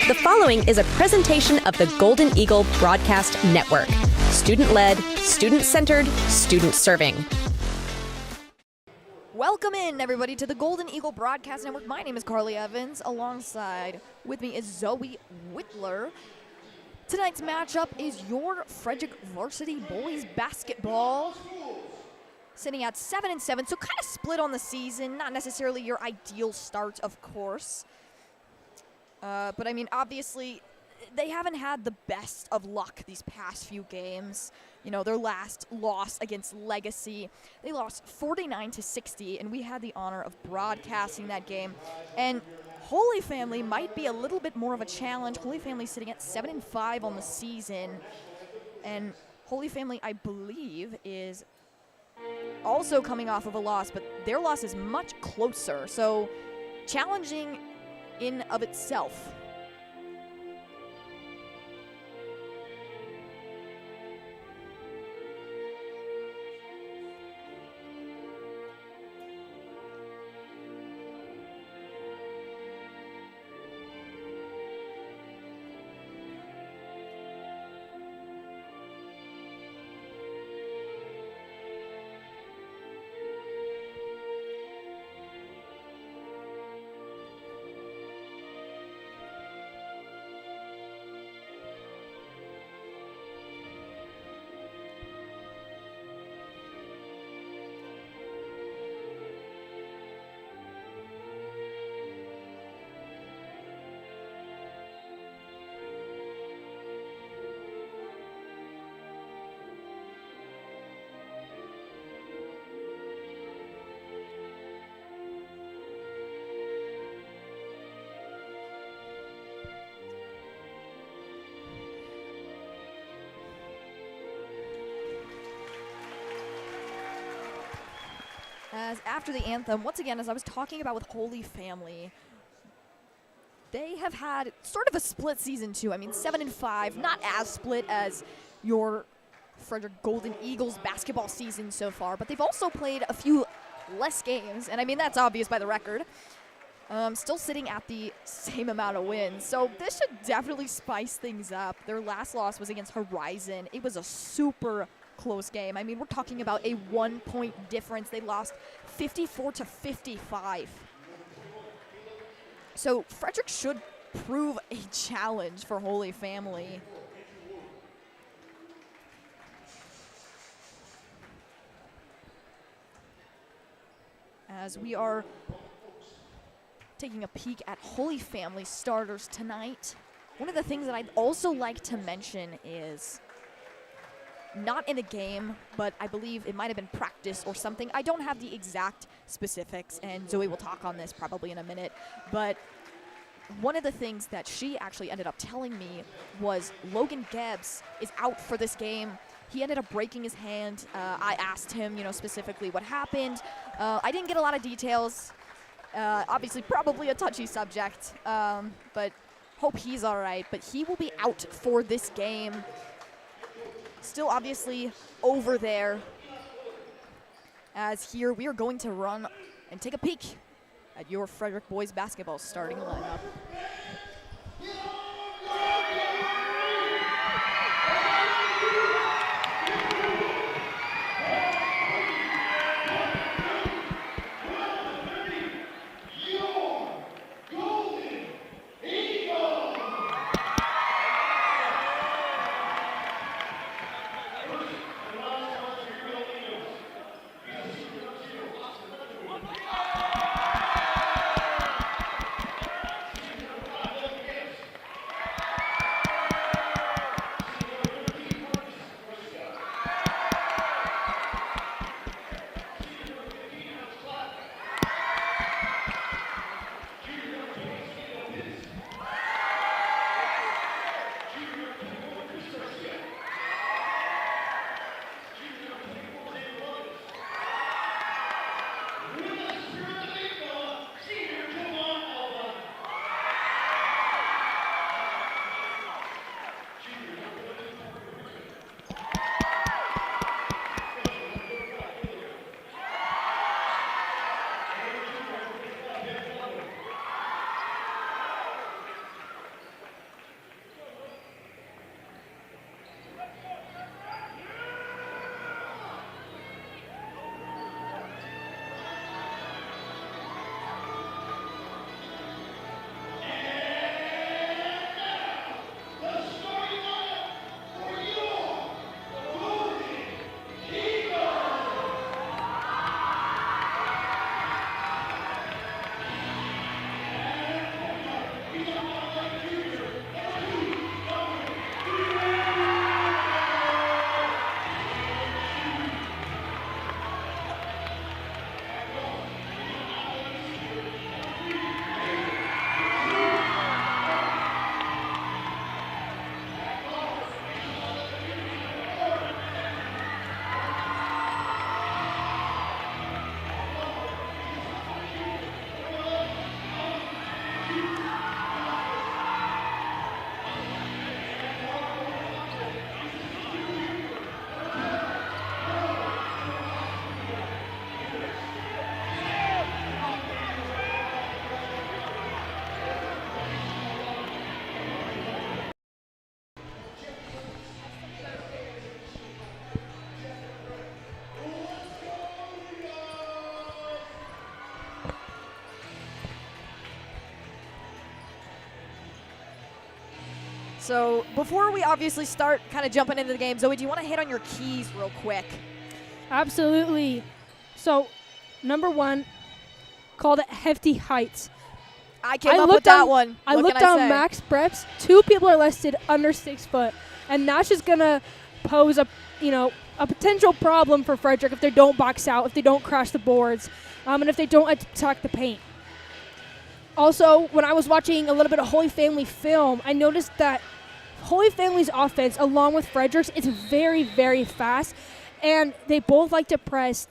The following is a presentation of the Golden Eagle Broadcast Network. Student-led, student-centered, student-serving. Welcome in, everybody, to the Golden Eagle Broadcast Network. My name is Carly Evans. Alongside with me is Zoe Wittler. Tonight's matchup is your Frederick Varsity boys basketball, sitting at 7-7, so kind of split on the season. Not necessarily your ideal start, of course. But I mean, obviously, they haven't had the best of luck these past few games. You know, their last loss against Legacy, they lost 49-60, and we had the honor of broadcasting that game. And Holy Family might be a little bit more of a challenge. Holy Family sitting at 7-5 on the season. And Holy Family, I believe, is also coming off of a loss, but their loss is much closer. So challenging in of itself. As after the anthem, once again, as I was talking about with Holy Family, they have had sort of a split season too. I mean, 7-5, not as split as your Frederick Golden Eagles basketball season so far, but they've also played a few less games, and I mean, that's obvious by the record. Still sitting at the same amount of wins, so this should definitely spice things up. Their last loss was against Horizon. It was a super close game. I mean, we're talking about a 1-point difference. They lost 54-55. So Frederick should prove a challenge for Holy Family. As we are taking a peek at Holy Family starters tonight, one of the things that I'd also like to mention is, not in a game, but I believe it might have been practice or something. I don't have the exact specifics, and Zoe will talk on this probably in a minute, but one of the things that she actually ended up telling me was Logan Gibbs is out for this game. He ended up breaking his hand. I asked him, specifically what happened. I didn't get a lot of details. Obviously, probably a touchy subject, but hope he's all right. But he will be out for this game. Still obviously over there, as here we are going to run and take a peek at your Frederick boys basketball starting lineup. So before we obviously start kind of jumping into the game, Zoe, do you want to hit on your keys real quick? Absolutely. So, number 1, called it Hefty Heights. I came up with that one. I looked on Max Preps. 2 people are listed under 6 foot, and that's just gonna pose a potential problem for Frederick if they don't box out, if they don't crash the boards, and if they don't attack the paint. Also, when I was watching a little bit of Holy Family film, I noticed that Holy Family's offense, along with Frederick's, is very, very fast, and they both like to press.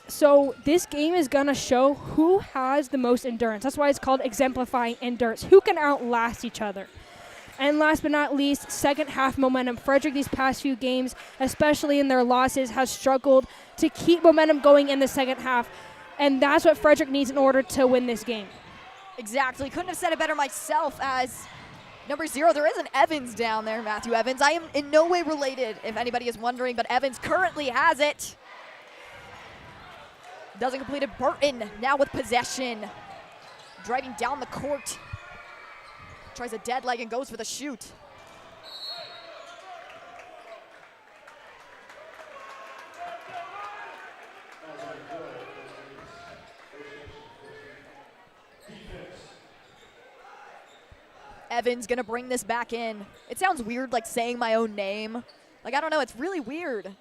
So this game is going to show who has the most endurance. That's why it's called exemplifying endurance. Who can outlast each other? And last but not least, second half momentum. Frederick these past few games, especially in their losses, has struggled to keep momentum going in the second half. And that's what Frederick needs in order to win this game. Exactly. Couldn't have said it better myself. As number 0, there is an Evans down there, Matthew Evans. I am in no way related, if anybody is wondering, but Evans currently has it. Doesn't complete it. Burton now with possession. Driving down the court. Tries a dead leg and goes for the shoot. Evans gonna bring this back in. It sounds weird, like saying my own name. Like, I don't know, it's really weird.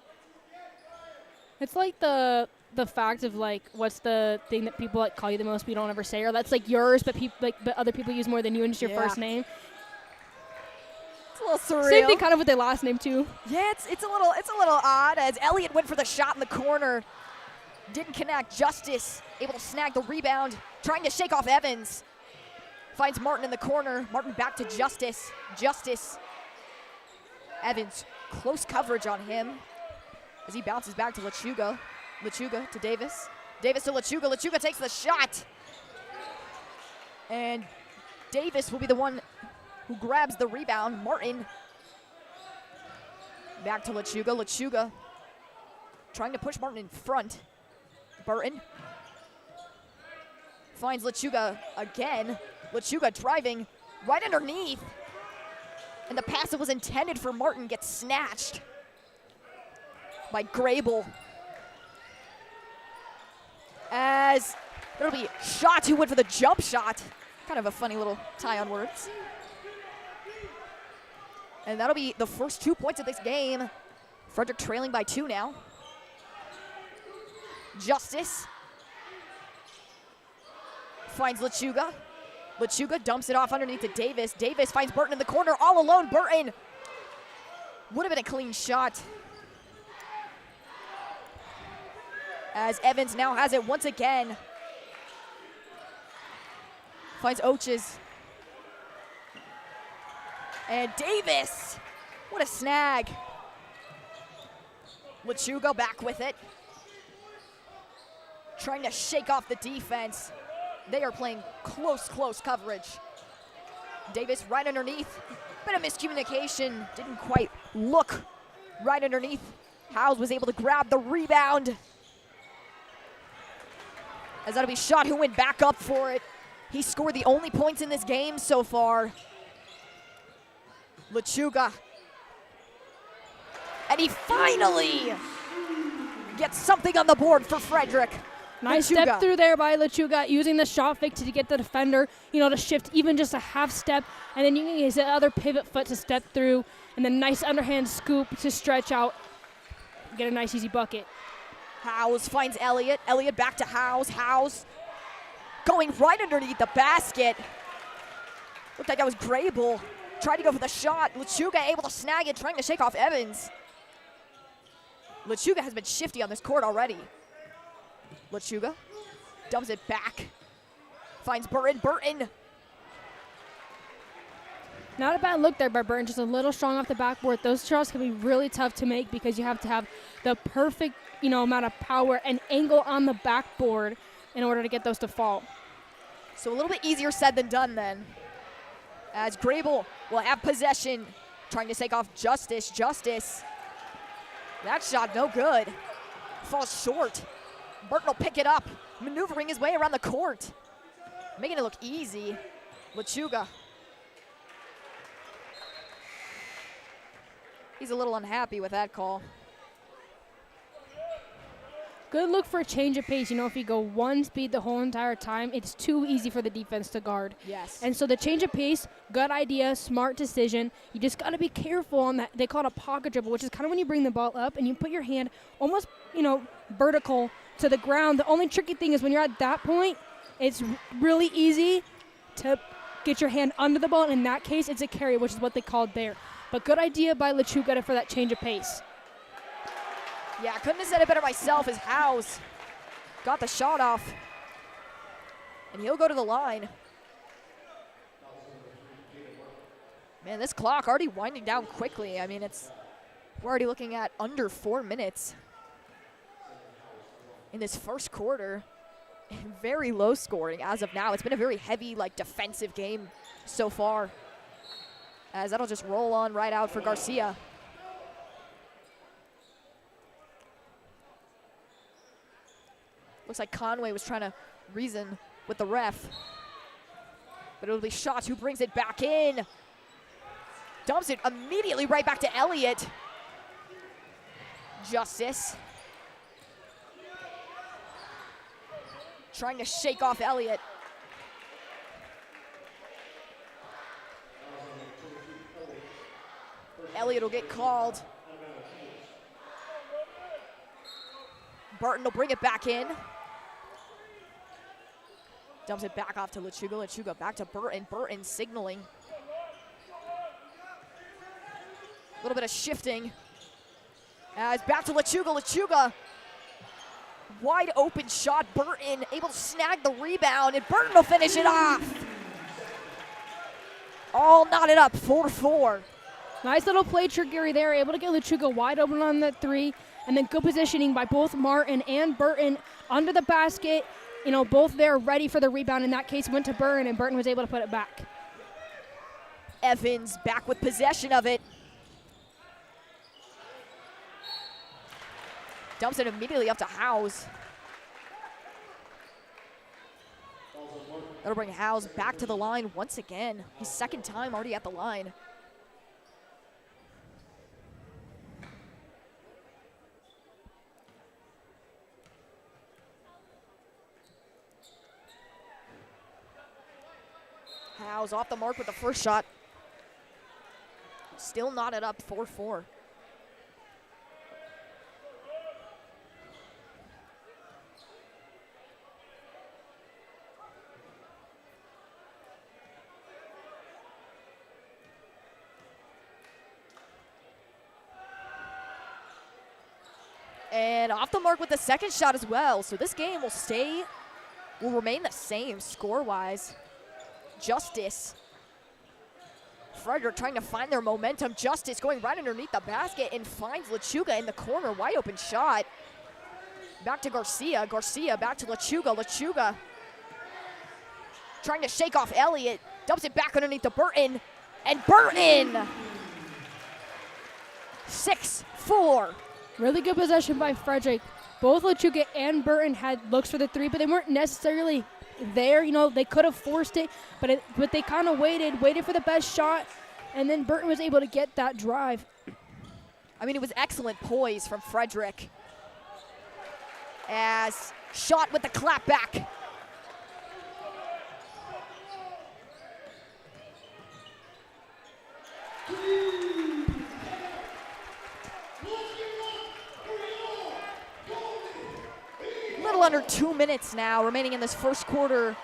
It's like the fact of, like, what's the thing that people like call you the most but you don't ever say, or that's like yours but but other people use more than you and just your first name. It's a little surreal. Same thing kind of with their last name too. Yeah, it's a little odd, as Elliott went for the shot in the corner. Didn't connect. Justice able to snag the rebound, trying to shake off Evans. Finds Martin in the corner. Martin back to Justice. Justice. Evans, close coverage on him as he bounces back to Lechuga. Lechuga to Davis. Davis to Lechuga. Lechuga takes the shot. And Davis will be the one who grabs the rebound. Martin back to Lechuga. Lechuga trying to push Martin in front. Burton finds Lechuga again. Lechuga driving right underneath. And the pass that was intended for Martin gets snatched by Grable. As there'll be Shots who went for the jump shot. Kind of a funny little tie on words. And that'll be the first 2 points of this game. Frederick trailing by 2 now. Justice finds Lechuga. Lechuga dumps it off underneath to Davis. Davis finds Burton in the corner all alone. Burton would have been a clean shot. As Evans now has it once again. Finds Oches. And Davis, what a snag. Lechuga back with it. Trying to shake off the defense. They are playing close coverage. Davis right underneath. Bit of miscommunication. Didn't quite look right underneath. Howes was able to grab the rebound. As that'll be Shot who went back up for it. He scored the only points in this game so far. Lechuga. And he finally gets something on the board for Frederick. Nice Lechuga. step through there by Lechuga, using the shot fake to get the defender, to shift even just a half step, and then you can use the other pivot foot to step through, and then nice underhand scoop to stretch out, get a nice easy bucket. Howes finds Elliott. Elliott back to Howes. Howes going right underneath the basket. Looked like that was Grable. Tried to go for the shot. Lechuga able to snag it, trying to shake off Evans. Lechuga has been shifty on this court already. Lechuga dumps it back. Finds Burton. Burton. Not a bad look there by Burton, just a little strong off the backboard. Those shots can be really tough to make because you have to have the perfect, amount of power and angle on the backboard in order to get those to fall. So a little bit easier said than done then. As Grable will have possession, trying to take off Justice. Justice. That shot no good. Falls short. Burton will pick it up, maneuvering his way around the court. Making it look easy. Lechuga. He's a little unhappy with that call. Good look for a change of pace. If you go one speed the whole entire time, it's too easy for the defense to guard. Yes. And so the change of pace, good idea, smart decision. You just got to be careful on that. They call it a pocket dribble, which is kind of when you bring the ball up and you put your hand almost, vertical to the ground. The only tricky thing is when you're at that point, it's really easy to get your hand under the ball. And in that case, it's a carry, which is what they called there. But good idea by Lechuga for that change of pace. Yeah, couldn't have said it better myself as Howes got the shot off. And he'll go to the line. Man, this clock already winding down quickly. I mean, we're already looking at under 4 minutes in this first quarter. Very low scoring as of now. It's been a very heavy, defensive game so far. As that'll just roll on right out for Garcia. Looks like Conway was trying to reason with the ref. But it'll be Schatz who brings it back in. Dumps it immediately right back to Elliott. Justice. Trying to shake off Elliott. Elliott will get called. Burton will bring it back in. Dumps it back off to Lechuga. Lechuga back to Burton. Burton signaling. A little bit of shifting. As back to Lechuga. Lechuga. Wide open shot. Burton able to snag the rebound, and Burton will finish it off. All knotted up, 4-4. Nice little play trick, Gary, there. Able to get Lechuga wide open on that three. And then good positioning by both Martin and Burton under the basket. Both there ready for the rebound. In that case, went to Burton, and Burton was able to put it back. Evans back with possession of it. Dumps it immediately up to Howes. That'll bring Howes back to the line once again. His second time already at the line. Howes off the mark with the first shot. Still knotted up, 4-4. And off the mark with the second shot as well. So this game will remain the same score-wise. Justice. Frederick trying to find their momentum. Justice going right underneath the basket and finds Lechuga in the corner. Wide open shot. Back to Garcia. Garcia back to Lechuga. Lechuga trying to shake off Elliott. Dumps it back underneath to Burton. And Burton! 6-4. Really good possession by Frederick. Both Lechuga and Burton had looks for the three, but they weren't necessarily there. They could have forced it, but they kind of waited for the best shot, and then Burton was able to get that drive. I mean, it was excellent poise from Frederick. As shot with the clap back. Little under 2 minutes now remaining in this first quarter.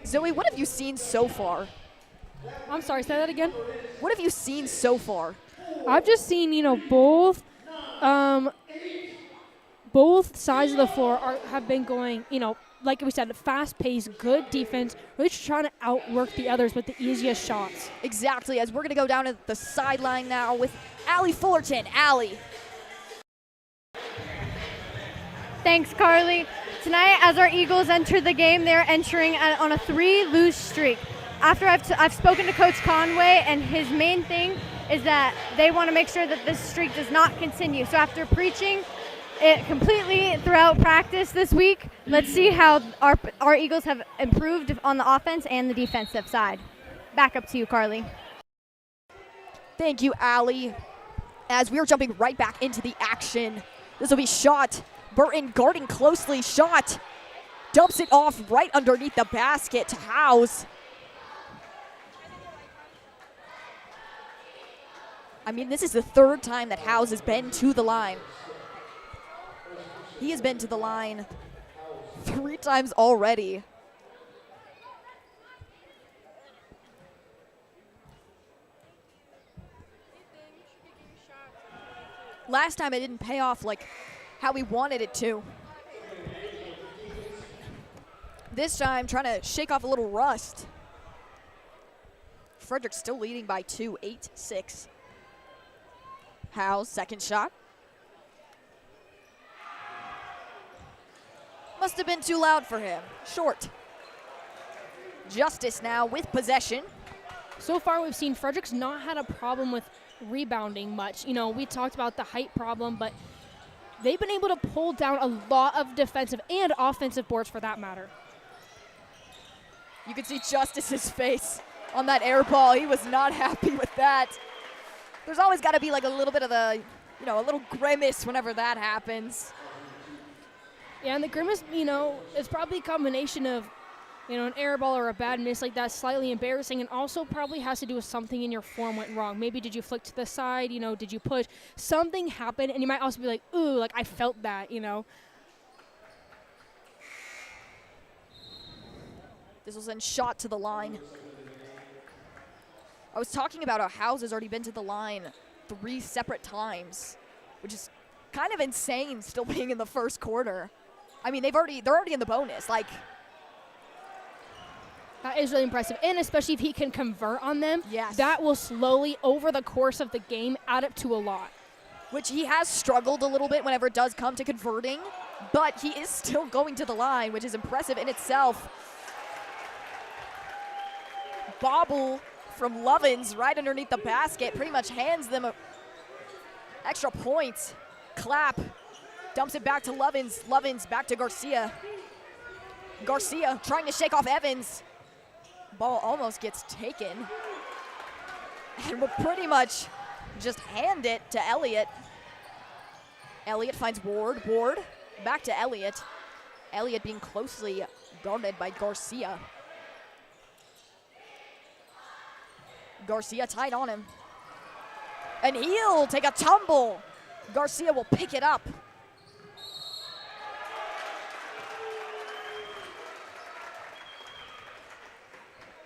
Zoe, what have you seen so far? I'm sorry, say that again? What have you seen so far? I've just seen, both sides of the floor have been going, like we said, fast-paced, good defense, really just trying to outwork the others with the easiest shots. Exactly, as we're going to go down to the sideline now with Allie Fullerton. Allie. Thanks, Carly. Tonight, as our Eagles enter the game, they're entering on a 3-lose streak. After I've spoken to Coach Conway, and his main thing is that they want to make sure that this streak does not continue. So after preaching it completely throughout practice this week, let's see how our Eagles have improved on the offense and the defensive side. back up to you, Carly. Thank you, Allie. As we're jumping right back into the action, this will be shot. Burton guarding closely, shot. Dumps it off right underneath the basket to Howes. I mean, this is the third time that Howes has been to the line. He has been to the line 3 times already. Last time it didn't pay off like how we wanted it to. This time, trying to shake off a little rust. Frederick still leading by 2, 8-6. Howes, second shot. Must have been too loud for him. Short. Justice now with possession. So far, we've seen Frederick's not had a problem with rebounding much. You know, we talked about the height problem, but they've been able to pull down a lot of defensive and offensive boards for that matter. You can see Justice's face on that air ball. He was not happy with that. There's always got to be like a little bit of a little grimace whenever that happens. Yeah, and the grimace, is probably a combination of, an air ball or a bad miss like that, slightly embarrassing, and also probably has to do with something in your form went wrong. Maybe did you flick to the side, did you push? Something happened, and you might also be like, ooh, like I felt that, This was then shot to the line. I was talking about how Howes has already been to the line 3 separate times, which is kind of insane still being in the first quarter. I mean, they're already in the bonus. Like, that is really impressive, and especially if he can convert on them, yes, that will slowly, over the course of the game, add up to a lot. Which he has struggled a little bit whenever it does come to converting, but he is still going to the line, which is impressive in itself. Bobble from Lovins right underneath the basket, pretty much hands them a extra point. Clap, dumps it back to Lovins. Lovins back to Garcia. Garcia trying to shake off Evans. Ball almost gets taken. And we'll pretty much just hand it to Elliott. Elliott finds Ward. Ward back to Elliott. Elliott being closely guarded by Garcia. Garcia tight on him. And he'll take a tumble. Garcia will pick it up.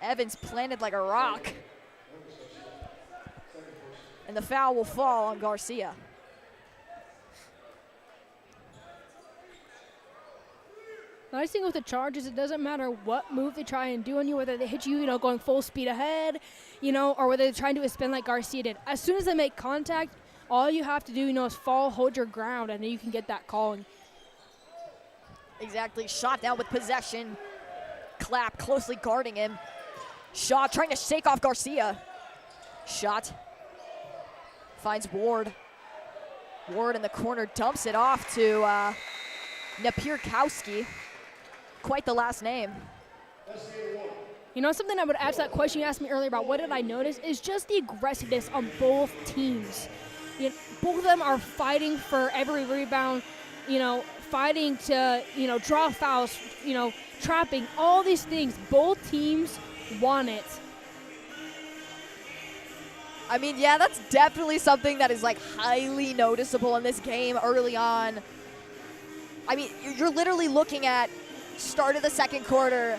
Evans planted like a rock. And the foul will fall on Garcia. The nice thing with the Chargers, it doesn't matter what move they try and do on you, whether they hit you, going full speed ahead, or whether they try and do a spin like Garcia did. As soon as they make contact, all you have to do, is fall, hold your ground, and then you can get that calling. Exactly. Shot down with possession. Clap closely guarding him. Shaw trying to shake off Garcia. Shot. Finds Ward. Ward in the corner dumps it off to Napierkowski. Quite the last name. Something I would add to that question you asked me earlier about what did I notice is just the aggressiveness on both teams. Both of them are fighting for every rebound, fighting to, draw fouls, trapping, all these things. Both teams want it. I mean, yeah, that's definitely something that is, highly noticeable in this game early on. I mean, you're literally looking at start of the second quarter,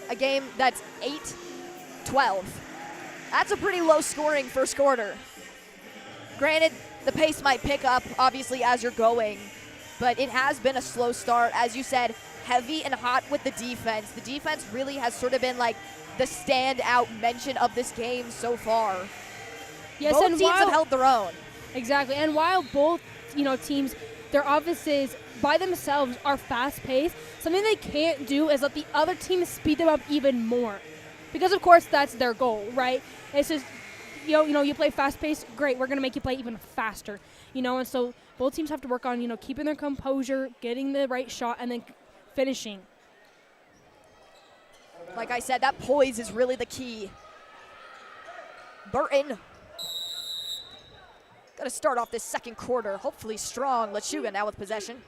a game that's 8-12. That's a pretty low-scoring first quarter. Granted, the pace might pick up, obviously, as you're going, but it has been a slow start. As you said, heavy and hot with the defense. The defense really has sort of been, the standout mention of this game so far. Yes, both and teams have held their own. Exactly, and while both, teams, their offenses by themselves are fast-paced, something they can't do is let the other team speed them up even more. Because, of course, that's their goal, right? It's just, you play fast-paced, great, we're going to make you play even faster. And so both teams have to work on, keeping their composure, getting the right shot, and then finishing. Like I said, that poise is really the key. Burton. Got to start off this second quarter, hopefully strong. Lechuga now with possession.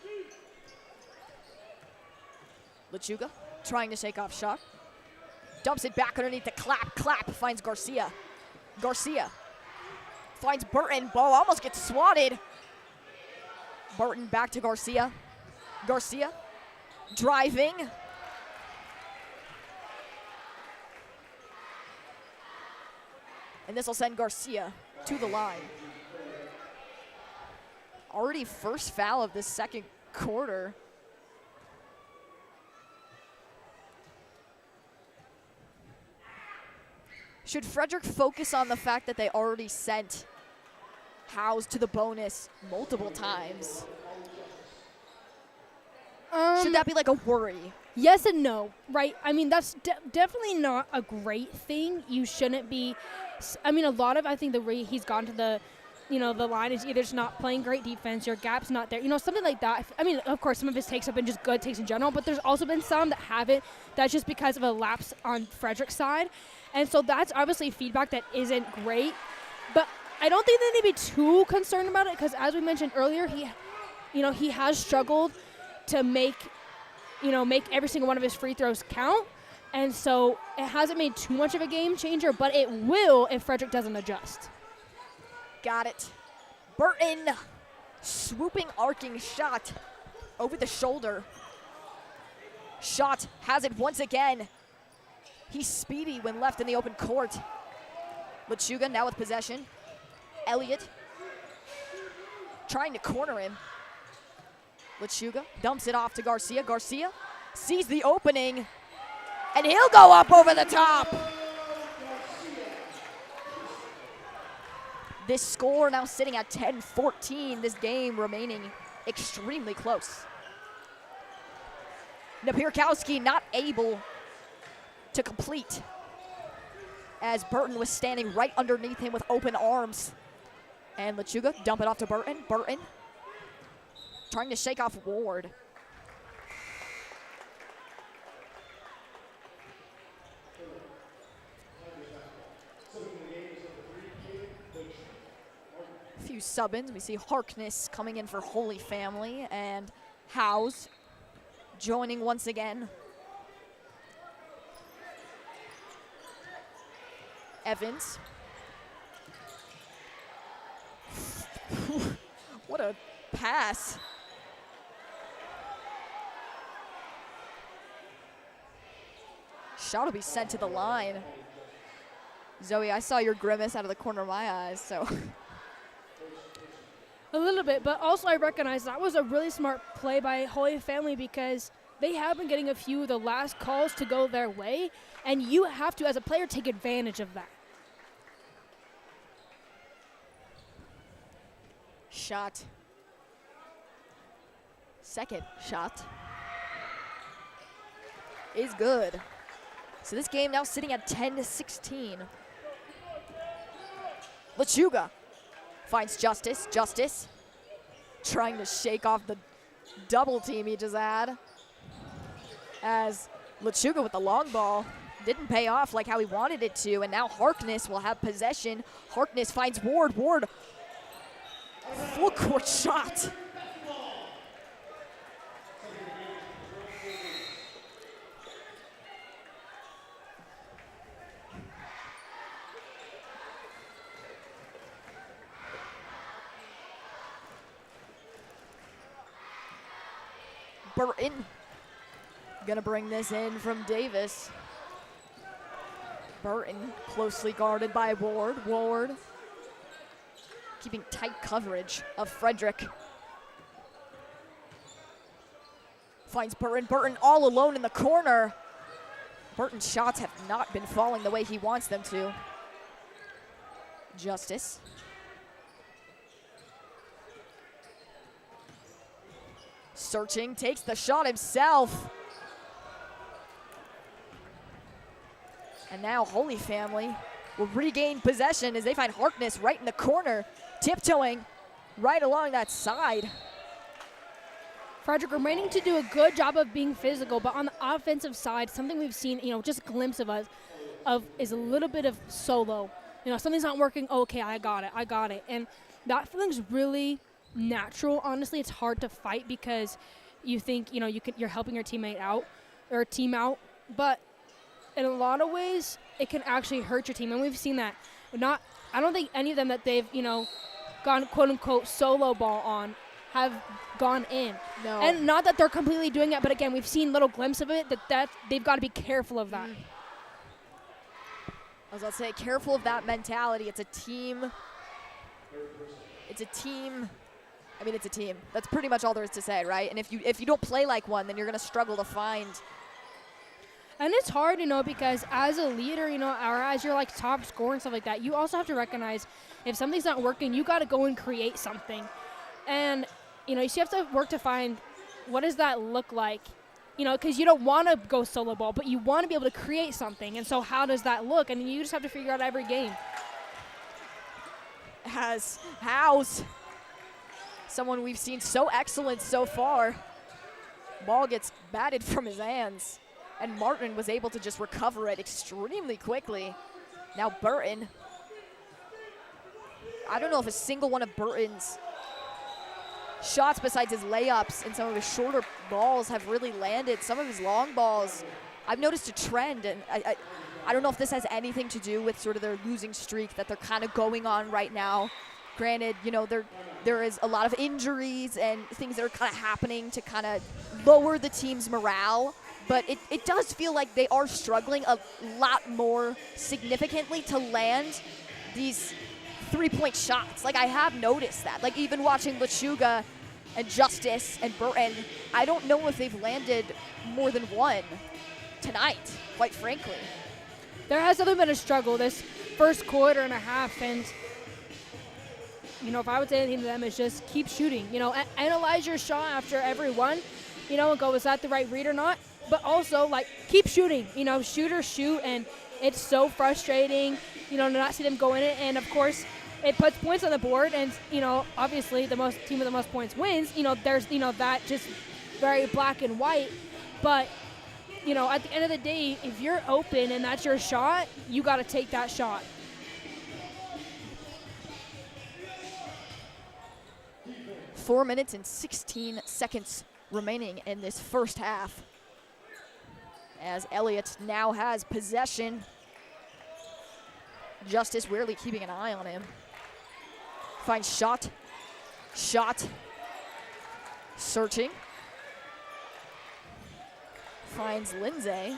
Lechuga trying to shake off shot. Dumps it back underneath the clap. Clap finds Garcia. Garcia finds Burton. Ball almost gets swatted. Burton back to Garcia. Garcia driving. And this will send Garcia to the line. Already first foul of this second quarter. Should Frederick focus on the fact that they already sent Howes to the bonus multiple times? Should that be like a worry? Yes and no, right? I mean, that's definitely not a great thing. You shouldn't be. I mean, I think the way he's gone to the line is either just not playing great defense, your gap's not there, something like that. I mean, of course, some of his takes have been just good takes in general, but there's also been some that haven't. That's just because of a lapse on Frederick's side. And so that's obviously feedback that isn't great. But I don't think they need to be too concerned about it because, as we mentioned earlier, he has struggled to make every single one of his free throws count. And so it hasn't made too much of a game changer, but it will if Frederick doesn't adjust. Got it. Burton, swooping, arcing shot over the shoulder. Shot has it once again. He's speedy when left in the open court. Lechuga now with possession. Elliott trying to corner him. Lechuga dumps it off to Garcia. Garcia sees the opening, and he'll go up over the top. This score now sitting at 10-14. This game remaining extremely close. Napierkowski not able to complete as Burton was standing right underneath him with open arms. And Lechuga dump it off to Burton. Burton trying to shake off Ward. A few sub-ins. We see Harkness coming in for Holy Family and Howes joining once again. Evans. What a pass. Shot will be sent to the line. Zoe, I saw your grimace out of the corner of my eyes, so. A little bit, but also I recognize that was a really smart play by Holy Family because they have been getting a few of the last calls to go their way, and you have to, as a player, take advantage of that. Shot. Second shot is good. So this game now sitting at 10-16. Lechuga finds Justice. Justice trying to shake off the double team he just had. As Lechuga with the long ball didn't pay off like how he wanted it to. And now Harkness will have possession. Harkness finds Ward. Ward, full court shot. Burton gonna bring this in from Davis. Burton closely guarded by Ward. Ward keeping tight coverage of Frederick. Finds Burton. Burton all alone in the corner. Burton's shots have not been falling the way he wants them to. Justice. Searching, takes the shot himself. And now Holy Family will regain possession as they find Harkness right in the corner, tiptoeing right along that side. Frederick remaining to do a good job of being physical, but on the offensive side, something we've seen, just a glimpse of is a little bit of solo. something's not working. Okay, I got it. And that feeling's really natural. Honestly, it's hard to fight because you think, you're helping your teammate out or team out. But in a lot of ways, it can actually hurt your team. And we've seen that. I don't think any of them that they've, gone quote-unquote solo ball on have gone in. No. And not that they're completely doing it, but again, we've seen little glimpses of it that they've got to be careful of that. I was about to say, careful of that mentality. It's a team. It's a team. That's pretty much all there is to say, right? And if you don't play like one, then you're going to struggle to find. And it's hard, because as a leader, or as your top scorer and stuff like that, you also have to recognize if something's not working, you got to go and create something. And, you have to work to find what does that look like, because you don't want to go solo ball, but you want to be able to create something. And so how does that look? And you just have to figure out every game. As House, someone we've seen so excellent so far, ball gets batted from his hands. And Martin was able to just recover it extremely quickly. Now Burton. I don't know if a single one of Burton's shots besides his layups and some of his shorter balls have really landed. Some of his long balls, I've noticed a trend, and I don't know if this has anything to do with sort of their losing streak that they're kind of going on right now. Granted, there is a lot of injuries and things that are kind of happening to kind of lower the team's morale. But it does feel like they are struggling a lot more significantly to land these three-point shots. I have noticed that. Even watching Lechuga and Justice and Burton, I don't know if they've landed more than one tonight, quite frankly. There has definitely been a struggle this first quarter and a half. And, if I would say anything to them, is just keep shooting. Analyze your shot after every one, and go, is that the right read or not? But also, keep shooting. Shoot or shoot, and it's so frustrating, to not see them go in it. And, of course, it puts points on the board, and, obviously the team with the most points wins. There's, that just very black and white. But, at the end of the day, if you're open and that's your shot, you got to take that shot. Four minutes and 16 seconds remaining in this first half, as Elliott now has possession. Justice rarely keeping an eye on him. Finds shot. Searching. Finds Lindsay.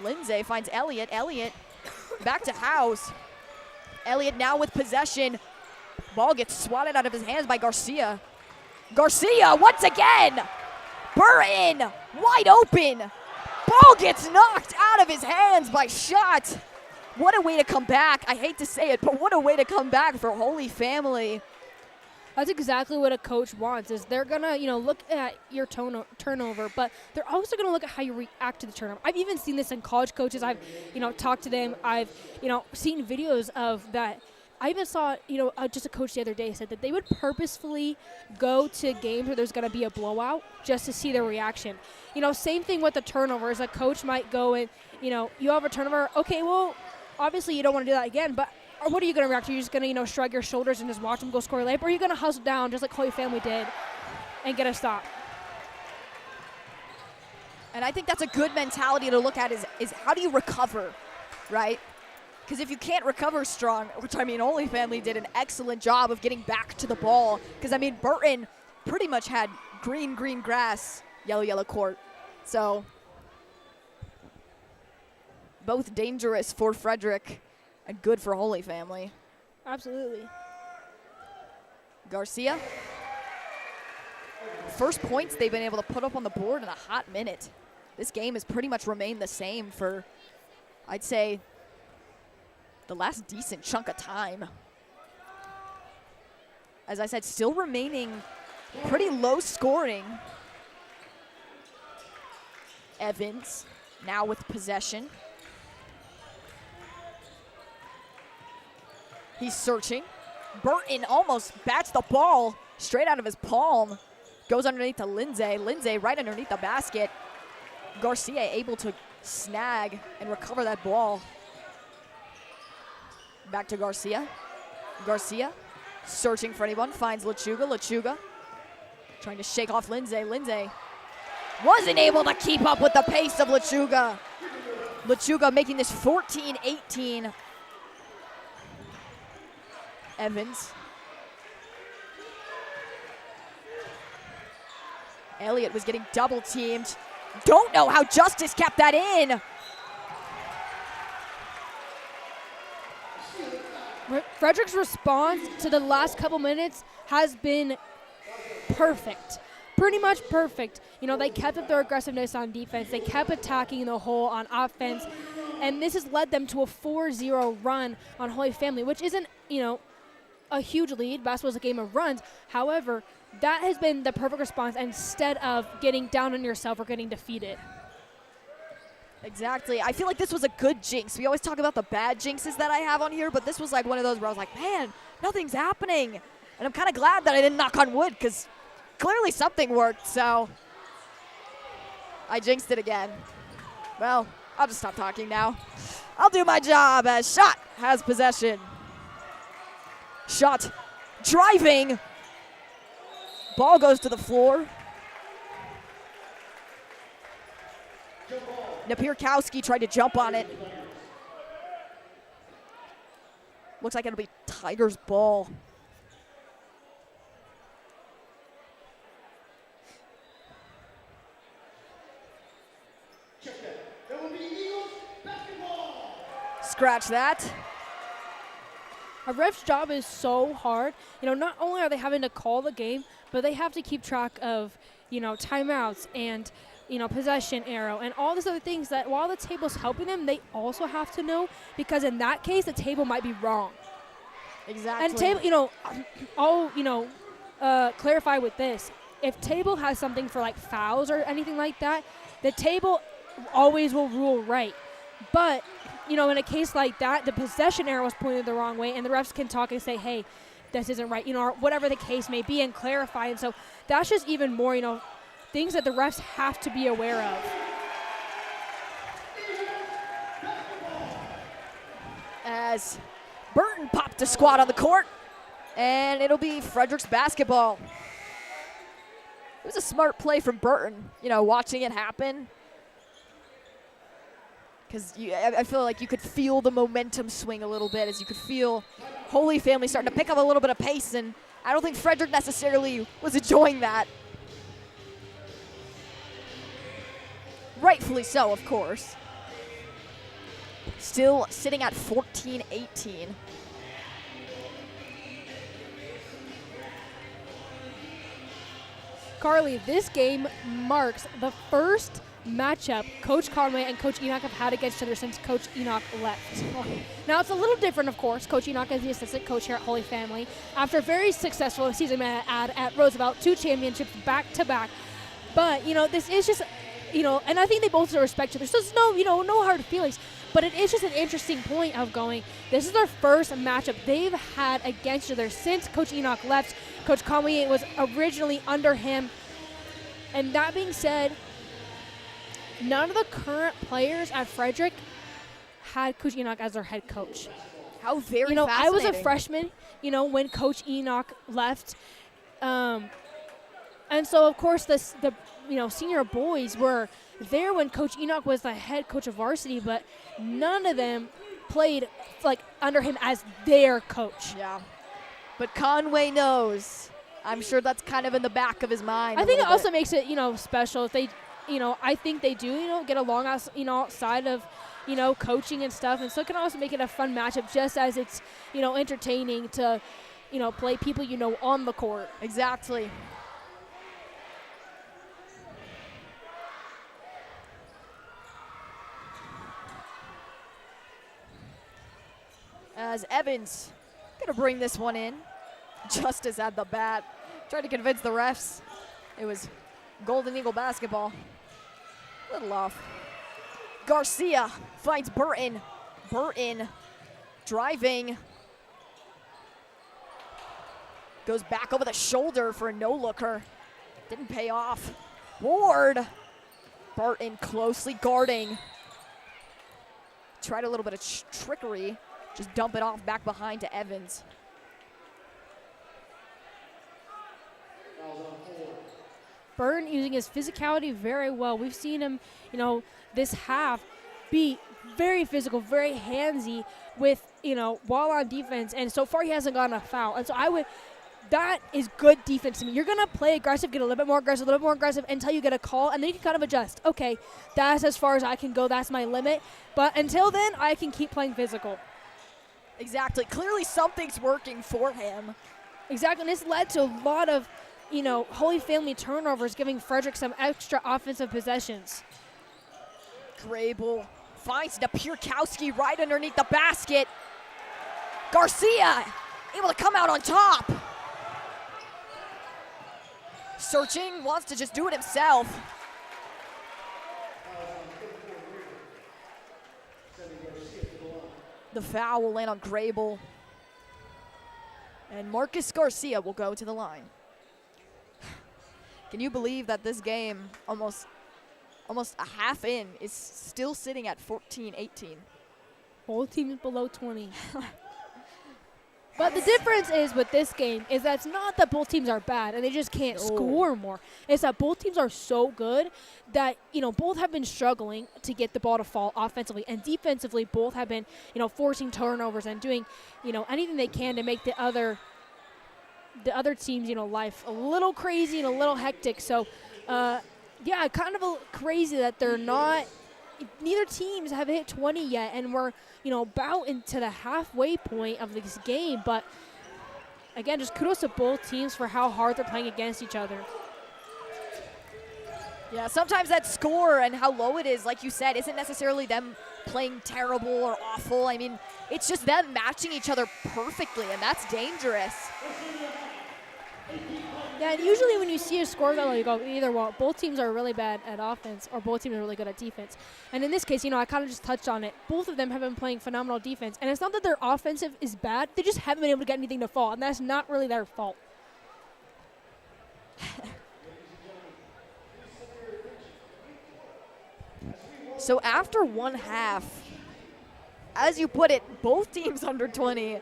Lindsay finds Elliott. Elliott back to House. Elliott now with possession. Ball gets swatted out of his hands by Garcia. Garcia once again. Burton wide open. Ball gets knocked out of his hands by Shot. What a way to come back. I hate to say it, but what a way to come back for Holy Family. That's exactly what a coach wants, is they're going to, look at your turnover, but they're also going to look at how you react to the turnover. I've even seen this in college coaches. I've, talked to them. I've, seen videos of that. I even saw, just a coach the other day said that they would purposefully go to games where there's going to be a blowout just to see their reaction. Same thing with the turnovers. A coach might go and, you have a turnover. Okay, well, obviously you don't want to do that again, but what are you going to react to? You're just going to, shrug your shoulders and just watch them go score a layup? Or are you going to hustle down just like Holy Family did and get a stop? And I think that's a good mentality to look at is how do you recover, right? Because if you can't recover strong, which, Holy Family did an excellent job of getting back to the ball. Because, Burton pretty much had green grass, yellow court. So, both dangerous for Frederick and good for Holy Family. Absolutely. Garcia. First points they've been able to put up on the board in a hot minute. This game has pretty much remained the same for, I'd say, the last decent chunk of time. As I said, still remaining pretty low scoring. Evans now with possession. He's searching. Burton almost bats the ball straight out of his palm. Goes underneath to Lindsay. Lindsay right underneath the basket. Garcia able to snag and recover that ball. Back to Garcia. Garcia searching for anyone, finds Lechuga. Lechuga trying to shake off Lindsay. Lindsay wasn't able to keep up with the pace of Lechuga. Lechuga making this 14-18. Evans. Elliott was getting double teamed. Don't know how Justice kept that in. Frederick's response to the last couple minutes has been perfect. Pretty much perfect. You know, they kept up their aggressiveness on defense. They kept attacking the hole on offense. And this has led them to a 4-0 run on Holy Family, which isn't, you know, a huge lead. Basketball is a game of runs. However, that has been the perfect response instead of getting down on yourself or getting defeated. Exactly. I feel like this was a good jinx. We always talk about the bad jinxes that I have on here, but this was like one of those where I was like, man, nothing's happening. And I'm kind of glad that I didn't knock on wood because clearly something worked, so I jinxed it again. Well, I'll just stop talking now. I'll do my job as Shot has possession. Shot driving. Ball goes to the floor. Napierkowski tried to jump on it. Looks like it'll be Tigers' ball. Scratch that. A ref's job is so hard. You know, not only are they having to call the game, but they have to keep track of, you know, timeouts and, you know, possession arrow and all these other things that while the table's helping them, they also have to know because in that case, the table might be wrong. Exactly. And table, you know, I'll, you know, clarify with this. If table has something for like fouls or anything like that, the table always will rule right. But, you know, in a case like that, the possession arrow is pointed the wrong way, and the refs can talk and say, hey, this isn't right, you know, or whatever the case may be, and clarify. And so that's just even more, you know, things that the refs have to be aware of. As Burton popped a squat on the court, and it'll be Frederick's basketball. It was a smart play from Burton, you know, watching it happen. Because I feel like you could feel the momentum swing a little bit as you could feel Holy Family starting to pick up a little bit of pace, and I don't think Frederick necessarily was enjoying that. Rightfully so, of course. Still sitting at 14-18. Carly, this game marks the first matchup Coach Conway and Coach Enoch have had against each other since Coach Enoch left. Now, it's a little different, of course. Coach Enoch is the assistant coach here at Holy Family. After a very successful season at Roosevelt, 2 championships back-to-back. But, you know, this is just, you know, and I think they both respect each other. So there's no, you know, no hard feelings. But it is just an interesting point of going, this is their first matchup they've had against each other since Coach Enoch left. Coach Conway was originally under him. And that being said, none of the current players at Frederick had Coach Enoch as their head coach. How very You know, I was a fascinating. freshman, you know, when Coach Enoch left. And so, of course, the you know, senior boys were there when Coach Enoch was the head coach of Varsity, but none of them played, like, under him as their coach. Yeah. But Conway knows. I'm sure that's kind of in the back of his mind. I think it also makes it, you know, special if they, you know, I think they do, you know, get along, you know, outside of, you know, coaching and stuff. And so it can also make it a fun matchup just as it's, you know, entertaining to, you know, play people you know on the court. Exactly. As Evans gonna bring this one in. Justice at the bat. Tried to convince the refs. It was Golden Eagle basketball. Little off. Garcia finds Burton. Burton driving. Goes back over the shoulder for a no-looker. Didn't pay off. Ward. Burton closely guarding. Tried a little bit of trickery. just dump it off back behind to Evans. Burton using his physicality very well. We've seen him, this half be very physical, very handsy with, while on defense. And so far he hasn't gotten a foul. And so that is good defense to me. You're going to play aggressive, get a little bit more aggressive until you get a call, and then you can kind of adjust. Okay, that's as far as I can go. That's my limit. But until then, I can keep playing physical. Exactly. Clearly something's working for him. Exactly. And this led to a lot of, Holy Family turnovers, giving Frederick some extra offensive possessions. Grable finds Napierkowski right underneath the basket. Garcia able to come out on top. Searching, wants to just do it himself. The foul will land on Grable. And Marcus Garcia will go to the line. Can you believe that this game, almost a half in, is still sitting at 14-18? Both teams below 20. But the difference is with this game is that it's not that both teams are bad and they just can't score more. It's that both teams are so good that, both have been struggling to get the ball to fall offensively. And defensively, both have been, forcing turnovers and doing, anything they can to make the other team's, life a little crazy and a little hectic. So, kind of crazy that neither teams have hit 20 yet, and we're, about into the halfway point of this game. But, again, just kudos to both teams for how hard they're playing against each other. Yeah, sometimes that score and how low it is, like you said, isn't necessarily them playing terrible or awful. I mean, it's just them matching each other perfectly, and that's dangerous. Yeah, and usually when you see a score that low, you go either, well, both teams are really bad at offense or both teams are really good at defense. And in this case, I kind of just touched on it. Both of them have been playing phenomenal defense. And it's not that their offensive is bad. They just haven't been able to get anything to fall, and that's not really their fault. So after one half, as you put it, both teams under 20.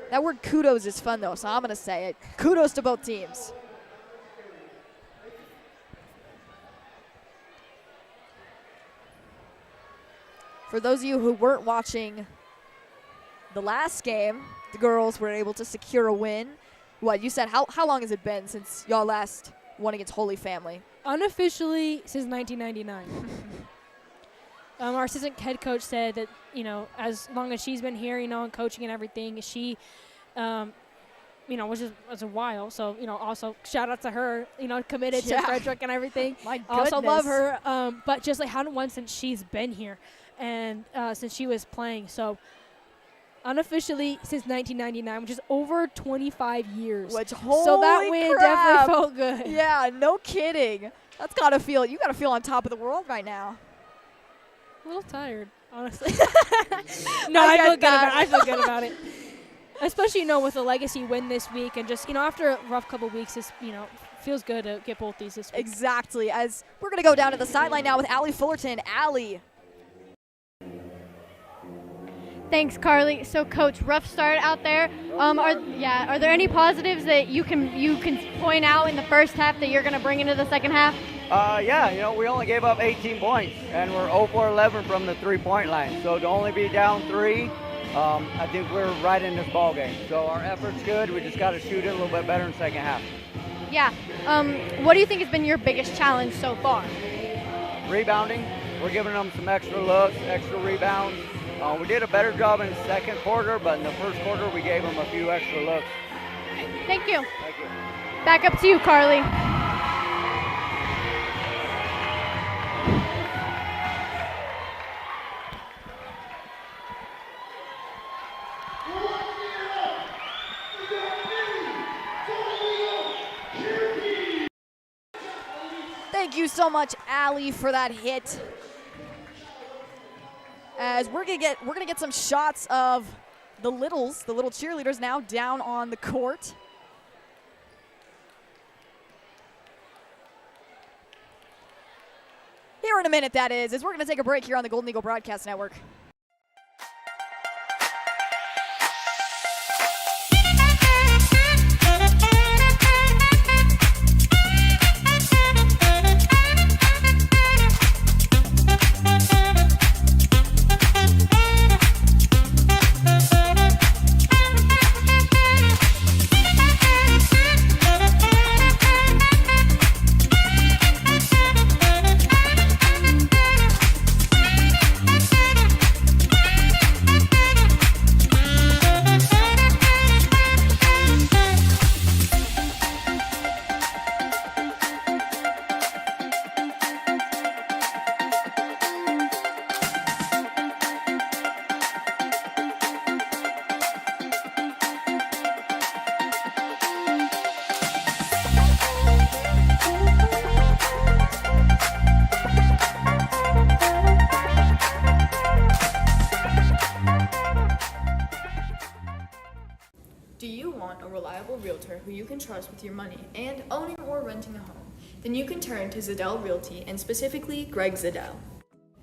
That word kudos is fun, though, so I'm going to say it. Kudos to both teams. For those of you who weren't watching the last game, the girls were able to secure a win. What, you said, how long has it been since y'all last won against Holy Family? Unofficially since 1999. Our assistant head coach said that, as long as she's been here, and coaching and everything, she, was a while. So, also shout out to her, committed to Frederick and everything. My goodness. Also love her, but just hadn't won since she's been here and since she was playing. So, unofficially since 1999, which is over 25 years. Which, holy so that win crap. definitely felt good. Yeah, no kidding. You got to feel on top of the world right now. A little tired, honestly. No, I feel good about it. Especially, with a legacy win this week, and just, after a rough couple weeks, this, feels good to get both these this week. Exactly. As we're going to go down to the sideline now with Allie Fullerton. Allie. Thanks, Carly. So, Coach, rough start out there. Are there any positives that you can point out in the first half that you're going to bring into the second half? We only gave up 18 points, and we're 0 for 11 from the three-point line. So to only be down 3, I think we're right in this ball game. So our effort's good. We just got to shoot it a little bit better in the second half. Yeah. What do you think has been your biggest challenge so far? Rebounding. We're giving them some extra looks, extra rebounds. We did a better job in the second quarter, but in the first quarter we gave them a few extra looks. Thank you. Thank you. Back up to you, Carly. Thank you so much, Allie, for that hit. As we're gonna get some shots of the little cheerleaders now down on the court. Here in a minute, that is, as we're gonna take a break here on the Golden Eagle Broadcast Network. want a reliable realtor who you can trust with your money and owning or renting a home, then you can turn to Zadell Realty and specifically Greg Zadell.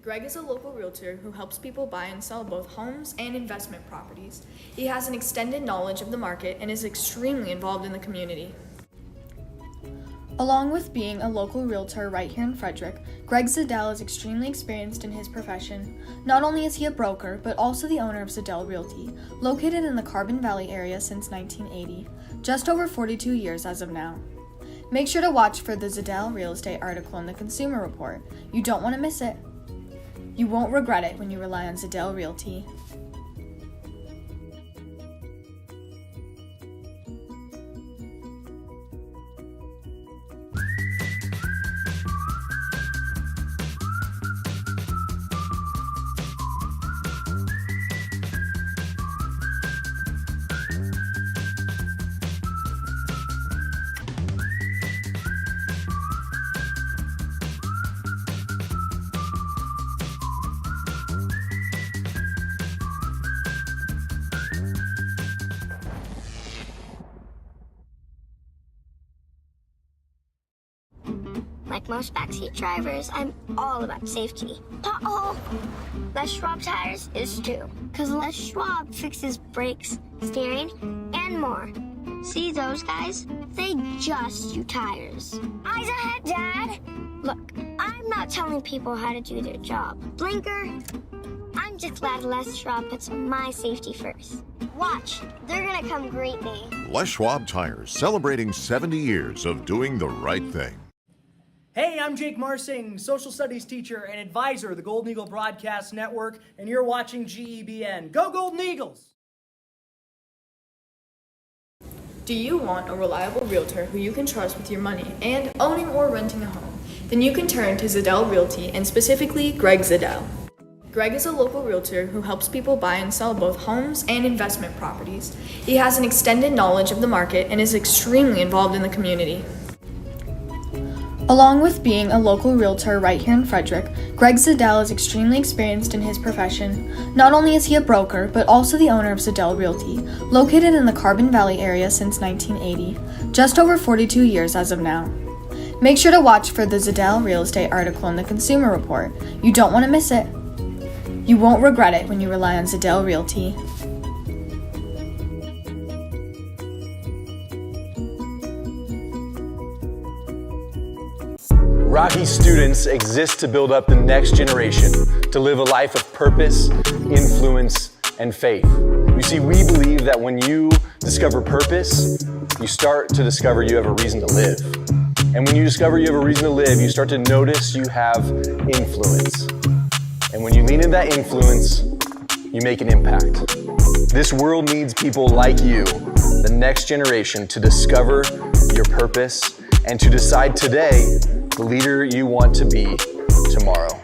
Greg is a local realtor who helps people buy and sell both homes and investment properties. He has an extended knowledge of the market and is extremely involved in the community. Along with being a local realtor right here in Frederick, Greg Zadell is extremely experienced in his profession. Not only is he a broker, but also the owner of Zadell Realty, located in the Carbon Valley area since 1980, just over 42 years as of now. Make sure to watch for the Zadell Real Estate article in the Consumer Report. You don't want to miss it. You won't regret it when you rely on Zadell Realty. Like most backseat drivers, I'm all about safety. Uh-oh! Les Schwab Tires is too. Because Les Schwab fixes brakes, steering, and more. See those guys? They just do tires. Eyes ahead, Dad! Look, I'm not telling people how to do their job. Blinker, I'm just glad Les Schwab puts my safety first. Watch, they're gonna come greet me. Les Schwab Tires, celebrating 70 years of doing the right thing. Hey, I'm Jake Marsing, social studies teacher and advisor of the Golden Eagle Broadcast Network, and you're watching GEBN. Go Golden Eagles! Do you want a reliable realtor who you can trust with your money and owning or renting a home? Then you can turn to Zadell Realty and specifically Greg Zadell. Greg is a local realtor who helps people buy and sell both homes and investment properties. He has an extended knowledge of the market and is extremely involved in the community. Along with being a local realtor right here in Frederick, Greg Zadell is extremely experienced in his profession. Not only is he a broker, but also the owner of Zadell Realty, located in the Carbon Valley area since 1980, just over 42 years as of now. Make sure to watch for the Zadell Real Estate article in the Consumer Report. You don't want to miss it. You won't regret it when you rely on Zadell Realty. Rocky students exist to build up the next generation, to live a life of purpose, influence, and faith. You see, we believe that when you discover purpose, you start to discover you have a reason to live. And when you discover you have a reason to live, you start to notice you have influence. And when you lean into that influence, you make an impact. This world needs people like you, the next generation, to discover your purpose and to decide today the leader you want to be tomorrow.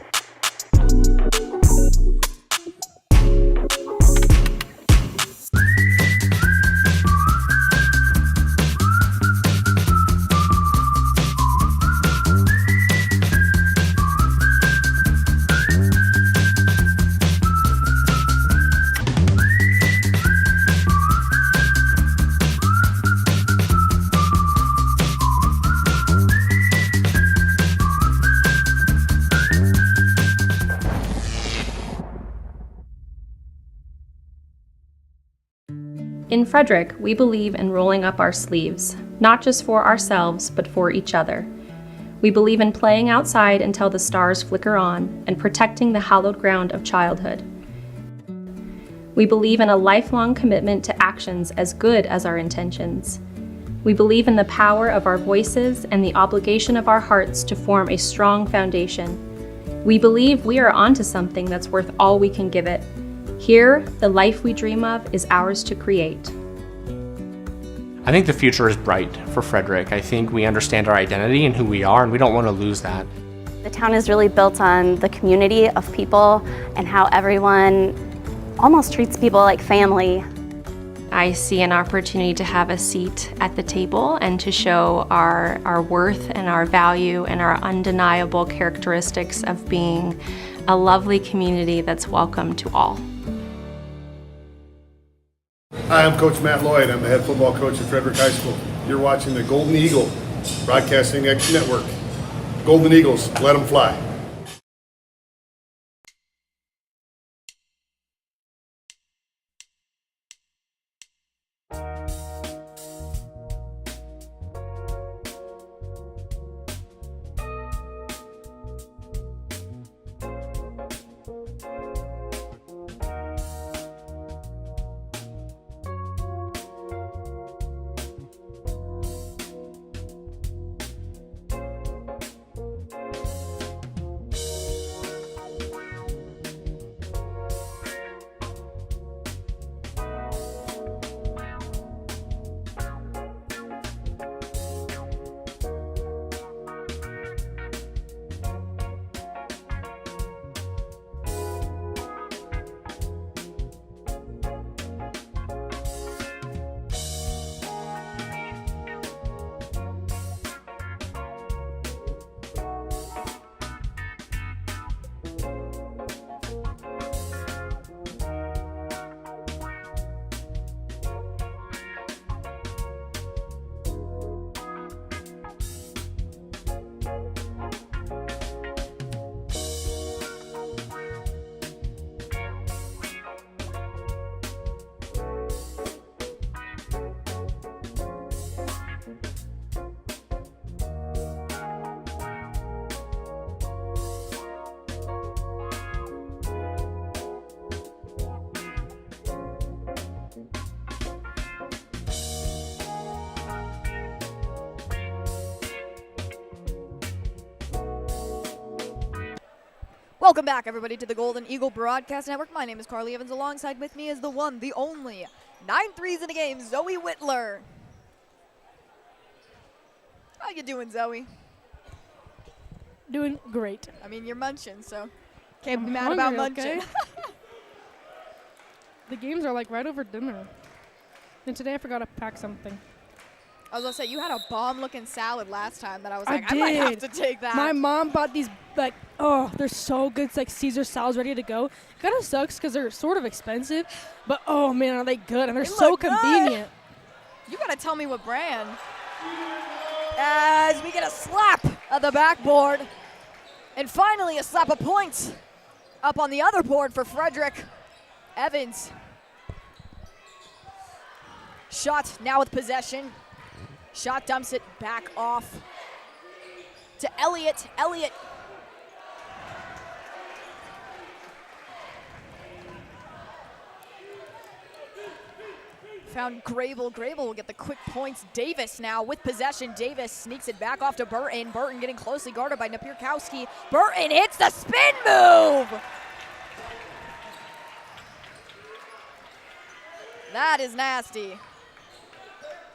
In Frederick, we believe in rolling up our sleeves, not just for ourselves, but for each other. We believe in playing outside until the stars flicker on and protecting the hallowed ground of childhood. We believe in a lifelong commitment to actions as good as our intentions. We believe in the power of our voices and the obligation of our hearts to form a strong foundation. We believe we are onto something that's worth all we can give it. Here, the life we dream of is ours to create. I think the future is bright for Frederick. I think we understand our identity and who we are, and we don't want to lose that. The town is really built on the community of people and how everyone almost treats people like family. I see an opportunity to have a seat at the table and to show our worth and our value and our undeniable characteristics of being a lovely community that's welcome to all. Hi, I'm Coach Matt Lloyd. I'm the head football coach at Frederick High School. You're watching the Golden Eagle Broadcasting Network. Golden Eagles, let them fly. Welcome back, everybody, to the Golden Eagle Broadcast Network. My name is Carly Evans. Alongside with me is the one, the only, 9 threes in a game, Zoe Wittler. How you doing, Zoe? Doing great. I mean, you're munching, so can't be I'm mad about hungry, munching. okay? The games are like right over dinner. And today I forgot to pack something. I was going to say, you had a bomb-looking salad last time that I was like, I I might have did. to take that. My mom bought these, like, oh, they're so good. It's like Caesar salads ready to go. It kind of sucks because they're sort of expensive, but oh man, are they good? And they're so look good. convenient. You got to tell me what brand. As we get a slap at the backboard. And finally, a slap of points up on the other board for Frederick Evans. Shot now with possession. Shot dumps it back off to Elliott. Elliott found Grable. Grable will get the quick points. Davis now with possession. Davis sneaks it back off to Burton. Burton getting closely guarded by Napierkowski. Burton hits the spin move. That is nasty.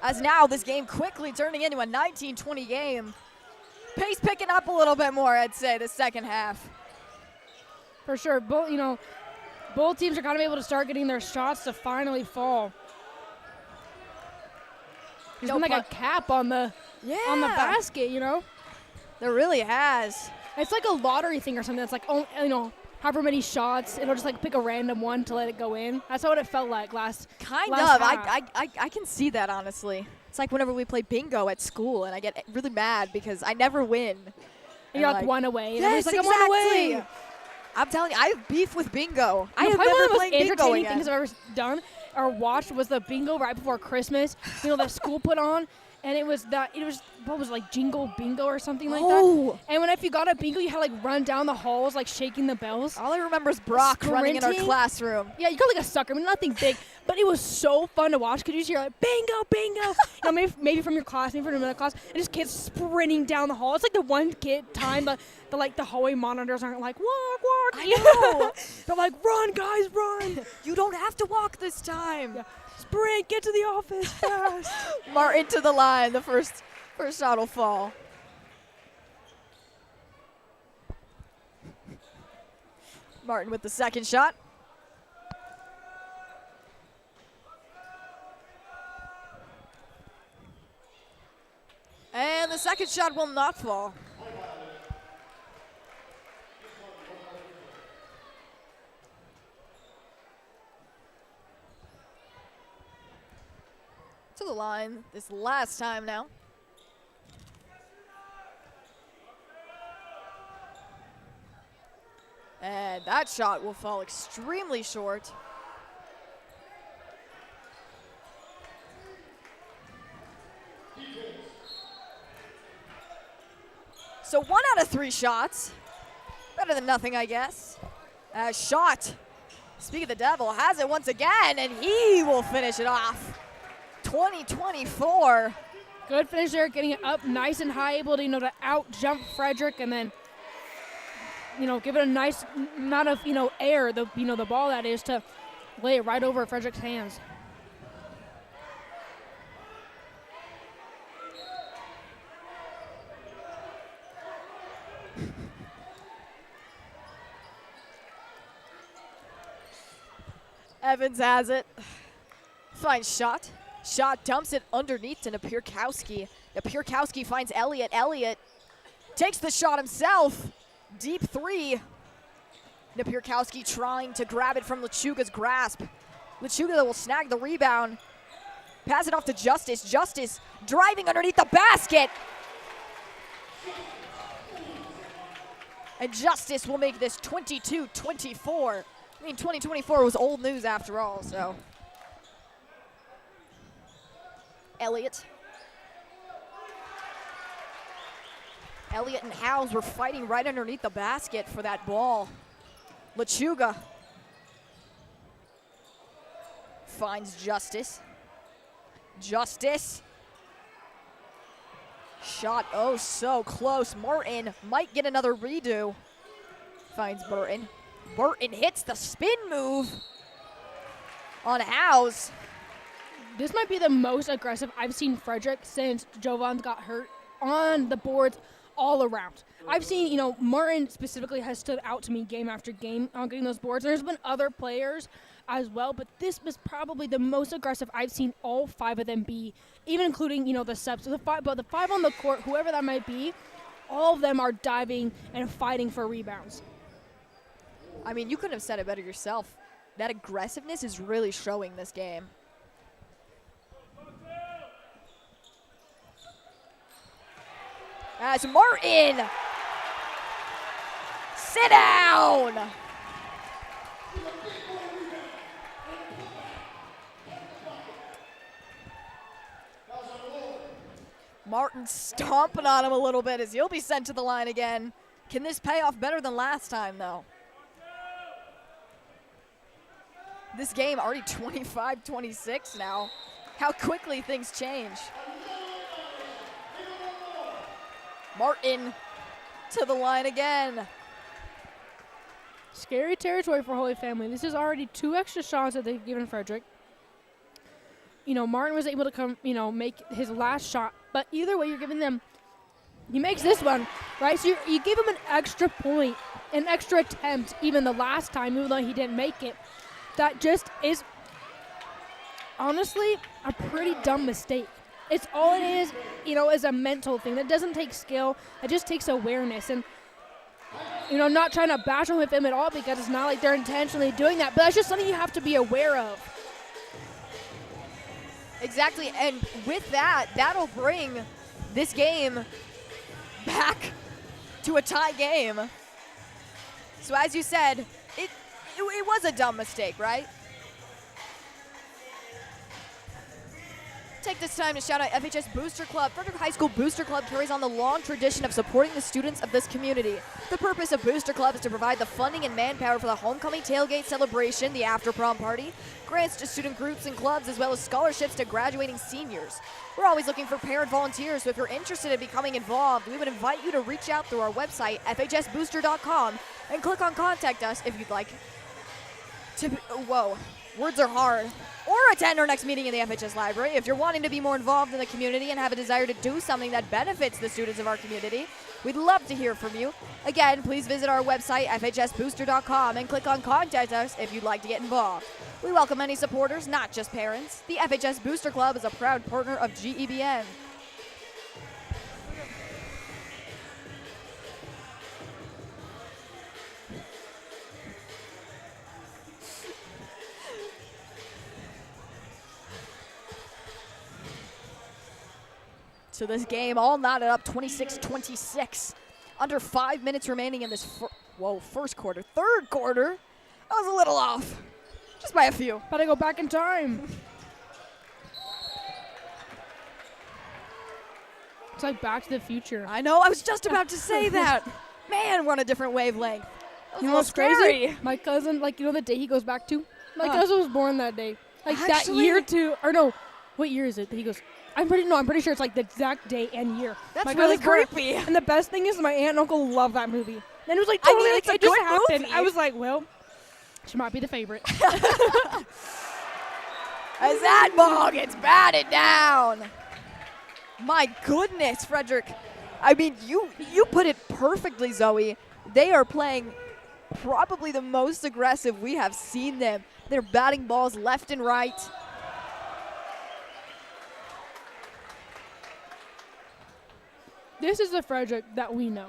As now this game quickly turning into a 19-20 game. Pace picking up a little bit more, I'd say, the second half. For sure. Both teams are kind of able to start getting their shots to finally fall. There's been like a cap on the basket, you know? There really has. It's like a lottery thing or something. It's like, oh, you know, however many shots, it'll just like pick a random one to let it go in. That's what it felt like last. Kind last of. half. I can see that, honestly. It's like whenever we play bingo at school, and I get really mad because I never win. And you're like one away. And Yes, like, exactly. I'm one away. I'm telling you, I have beef with bingo. I have Probably one never of the most played bingo entertaining again. things I've ever done or watched was the bingo right before Christmas. You know, that school put on. And it was what was it, like Jingle Bingo or something like that. And if you got a bingo, you had to like run down the halls like shaking the bells. All I remember is Brock running in our classroom. Yeah, you got like a sucker. I mean, nothing big, but it was so fun to watch because you just hear like bingo, bingo. You know, maybe from your class, maybe from another class, and just kids sprinting down the hall. It's like the one kid time the hallway monitors aren't like walk, walk. I know. They're like run, guys, run. You don't have to walk this time. Yeah. Sprint, get to the office fast. Martin to the line. The first shot will fall. Martin with the second shot. And the second shot will not fall. to the line this last time now. And that shot will fall extremely short. So 1 out of 3 shots. Better than nothing, I guess. Shot. Speak of the devil, has it once again, and he will finish it off. 20-24. Good finish there, getting it up nice and high, able to, to out-jump Frederick and then, give it a nice amount of, air, the ball that is, to lay it right over Frederick's hands. Evans has it. Fine shot. Shot dumps it underneath to Napierkowski. Napierkowski finds Elliott. Elliott takes the shot himself. Deep 3. Napierkowski trying to grab it from Lechuga's grasp. Lechuga will snag the rebound. Pass it off to Justice. Justice driving underneath the basket. And Justice will make this 22-24. I mean, 2024 was old news after all, so. Elliott. Elliott and Howes were fighting right underneath the basket for that ball. Lechuga finds Justice. Justice. Shot, oh, so close. Martin might get another redo. Finds Burton. Burton hits the spin move on Howes. This might be the most aggressive I've seen Frederick since Jovan's got hurt on the boards all around. I've seen, Martin specifically has stood out to me game after game on getting those boards. There's been other players as well, but this was probably the most aggressive I've seen all 5 of them be, even including, the subs. So the 5 on the court, whoever that might be, all of them are diving and fighting for rebounds. I mean, you couldn't have said it better yourself. That aggressiveness is really showing this game. As Martin, sit down. Martin stomping on him a little bit as he'll be sent to the line again. Can this pay off better than last time, though? This game already 25-26 now. How quickly things change. Martin to the line again. Scary territory for Holy Family. This is already 2 extra shots that they've given Frederick. Martin was able to come, make his last shot. But either way, you're giving them, he makes this one, right? So you give him an extra point, an extra attempt, even the last time, even though he didn't make it. That just is, honestly, a pretty dumb mistake. It's all it is, is a mental thing. That doesn't take skill. It just takes awareness. And, not trying to bash him with him at all because it's not like they're intentionally doing that. But that's just something you have to be aware of. Exactly. And with that, that'll bring this game back to a tie game. So as you said, it was a dumb mistake, right? Take this time to shout out FHS Booster Club. Frederick High School Booster Club carries on the long tradition of supporting the students of this community. The purpose of Booster Club is to provide the funding and manpower for the homecoming tailgate celebration, the after prom party, grants to student groups and clubs, as well as scholarships to graduating seniors. We're always looking for parent volunteers, so if you're interested in becoming involved, we would invite you to reach out through our website, fhsbooster.com, and click on Contact Us if you'd like to, whoa, words are hard, or attend our next meeting in the FHS library. If you're wanting to be more involved in the community and have a desire to do something that benefits the students of our community, we'd love to hear from you. Again, please visit our website, fhsbooster.com, and click on Contact Us if you'd like to get involved. We welcome any supporters, not just parents. The FHS Booster Club is a proud partner of GEBN. to this game, all knotted up 26-26. Under 5 minutes remaining in this first quarter. Third quarter, I was a little off, just by a few. Gotta go back in time. It's like Back to the Future. I know, I was just about to say that. Man, we're on a different wavelength. You know what's crazy? My cousin, like, you know the day he goes back to? My cousin was born that day. Like that year too, or no, what year is it that he goes? I'm pretty sure it's like the exact day and year. That's really creepy. And the best thing is my aunt and uncle love that movie. And it was like, totally, it's like, a it just good happened. movie. I was like, well, she might be the favorite. As that ball gets batted down. My goodness, Frederick. I mean, you put it perfectly, Zoe. They are playing probably the most aggressive we have seen them. They're batting balls left and right. This is the Frederick that we know.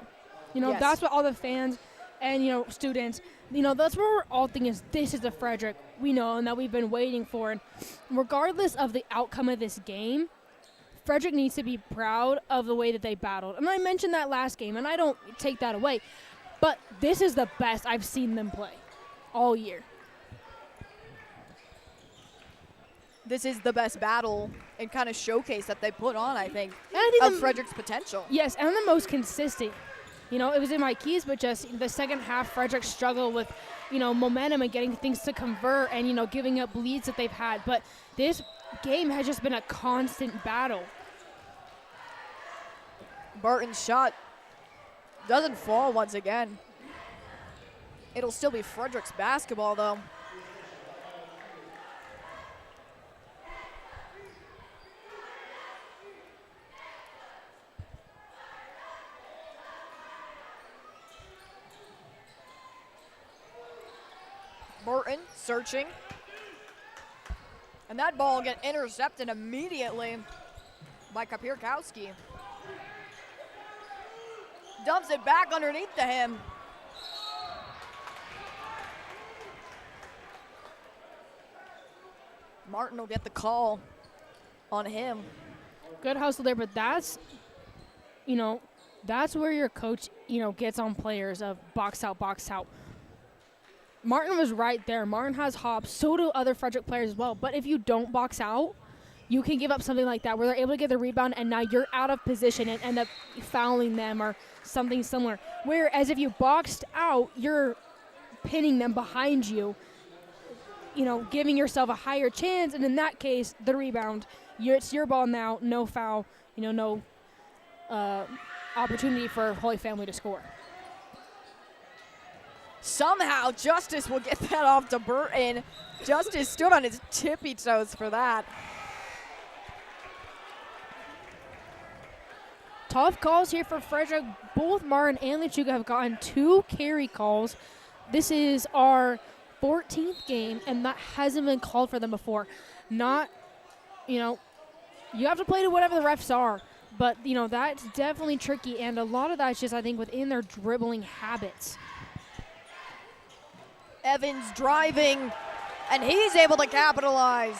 You know, Yes. that's what all the fans and, you know, students, you know, that's where we're all thinking is this is the Frederick we know and that we've been waiting for. And regardless of the outcome of this game, Frederick needs to be proud of the way that they battled. And I mentioned that last game, and I don't take that away. But this is the best I've seen them play all year. This is the best battle and kind of showcase that they put on, I think, And of Frederick's potential. Yes, and the most consistent. You know, it was in my keys, but just the second half, Frederick struggled with, you know, momentum and getting things to convert and, you know, giving up leads that they've had. But this game has just been a constant battle. Barton's shot doesn't fall once again. It'll still be Frederick's basketball, though. Burton searching. And that ball get intercepted immediately by Kapierkowski. Dumps it back underneath to him. Martin will get the call on him. Good hustle there, but that's, you know, that's where your coach, you know, gets on players of box out, box out. Martin was right there. Martin has hops. So do other Frederick players as well. But if you don't box out, you can give up something like that where they're able to get the rebound and now you're out of position and end up fouling them or something similar. Whereas if you boxed out, you're pinning them behind you, you know, giving yourself a higher chance. And in that case, the rebound, it's your ball now, no foul, you know, no opportunity for Holy Family to score. Somehow, Justice will get that off to Burton. Justice stood on his tippy toes for that. Tough calls here for Frederick. Both Martin and Lechuga have gotten 2 carry calls. This is our 14th game, and that hasn't been called for them before. Not, you know, you have to play to whatever the refs are, but, you know, that's definitely tricky, and a lot of that's just, I think, within their dribbling habits. Evans driving, and he's able to capitalize,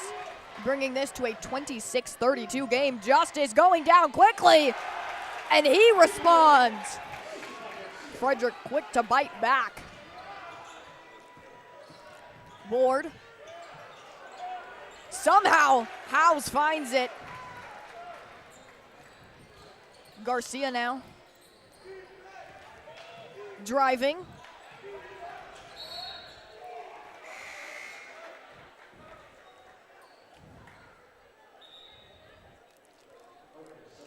bringing this to a 26-32 game. Justice going down quickly, and he responds. Frederick quick to bite back. Ward. Somehow, Howes finds it. Garcia now. Driving.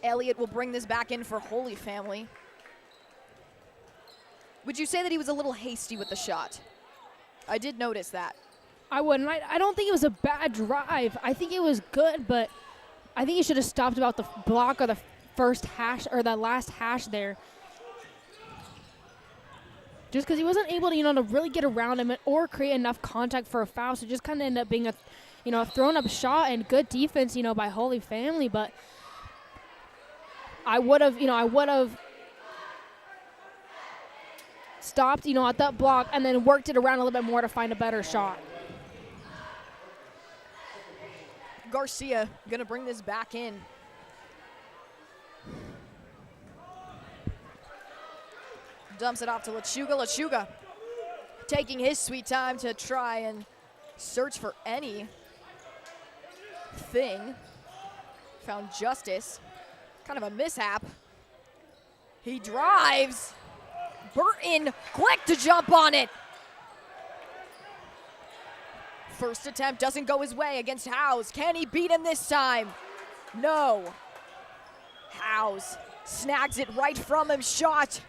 Elliott will bring this back in for Holy Family. Would you say that he was a little hasty with the shot? I did notice that. I wouldn't. I don't think it was a bad drive. I think it was good, but I think he should have stopped about the block or the first hash or the last hash there. Just because he wasn't able to, you know, to really get around him or create enough contact for a foul. So just kind of ended up being a, you know, a thrown up shot and good defense, you know, by Holy Family. But I would have stopped, you know, at that block and then worked it around a little bit more to find a better shot. Garcia gonna bring this back in. dumps it off to Lechuga. Lechuga taking his sweet time to try and search for anything. Found Justice. Kind of a mishap. He drives. Burton quick to jump on it. First attempt doesn't go his way against Howes. Can he beat him this time? No. Howes snags it right from him. Shot.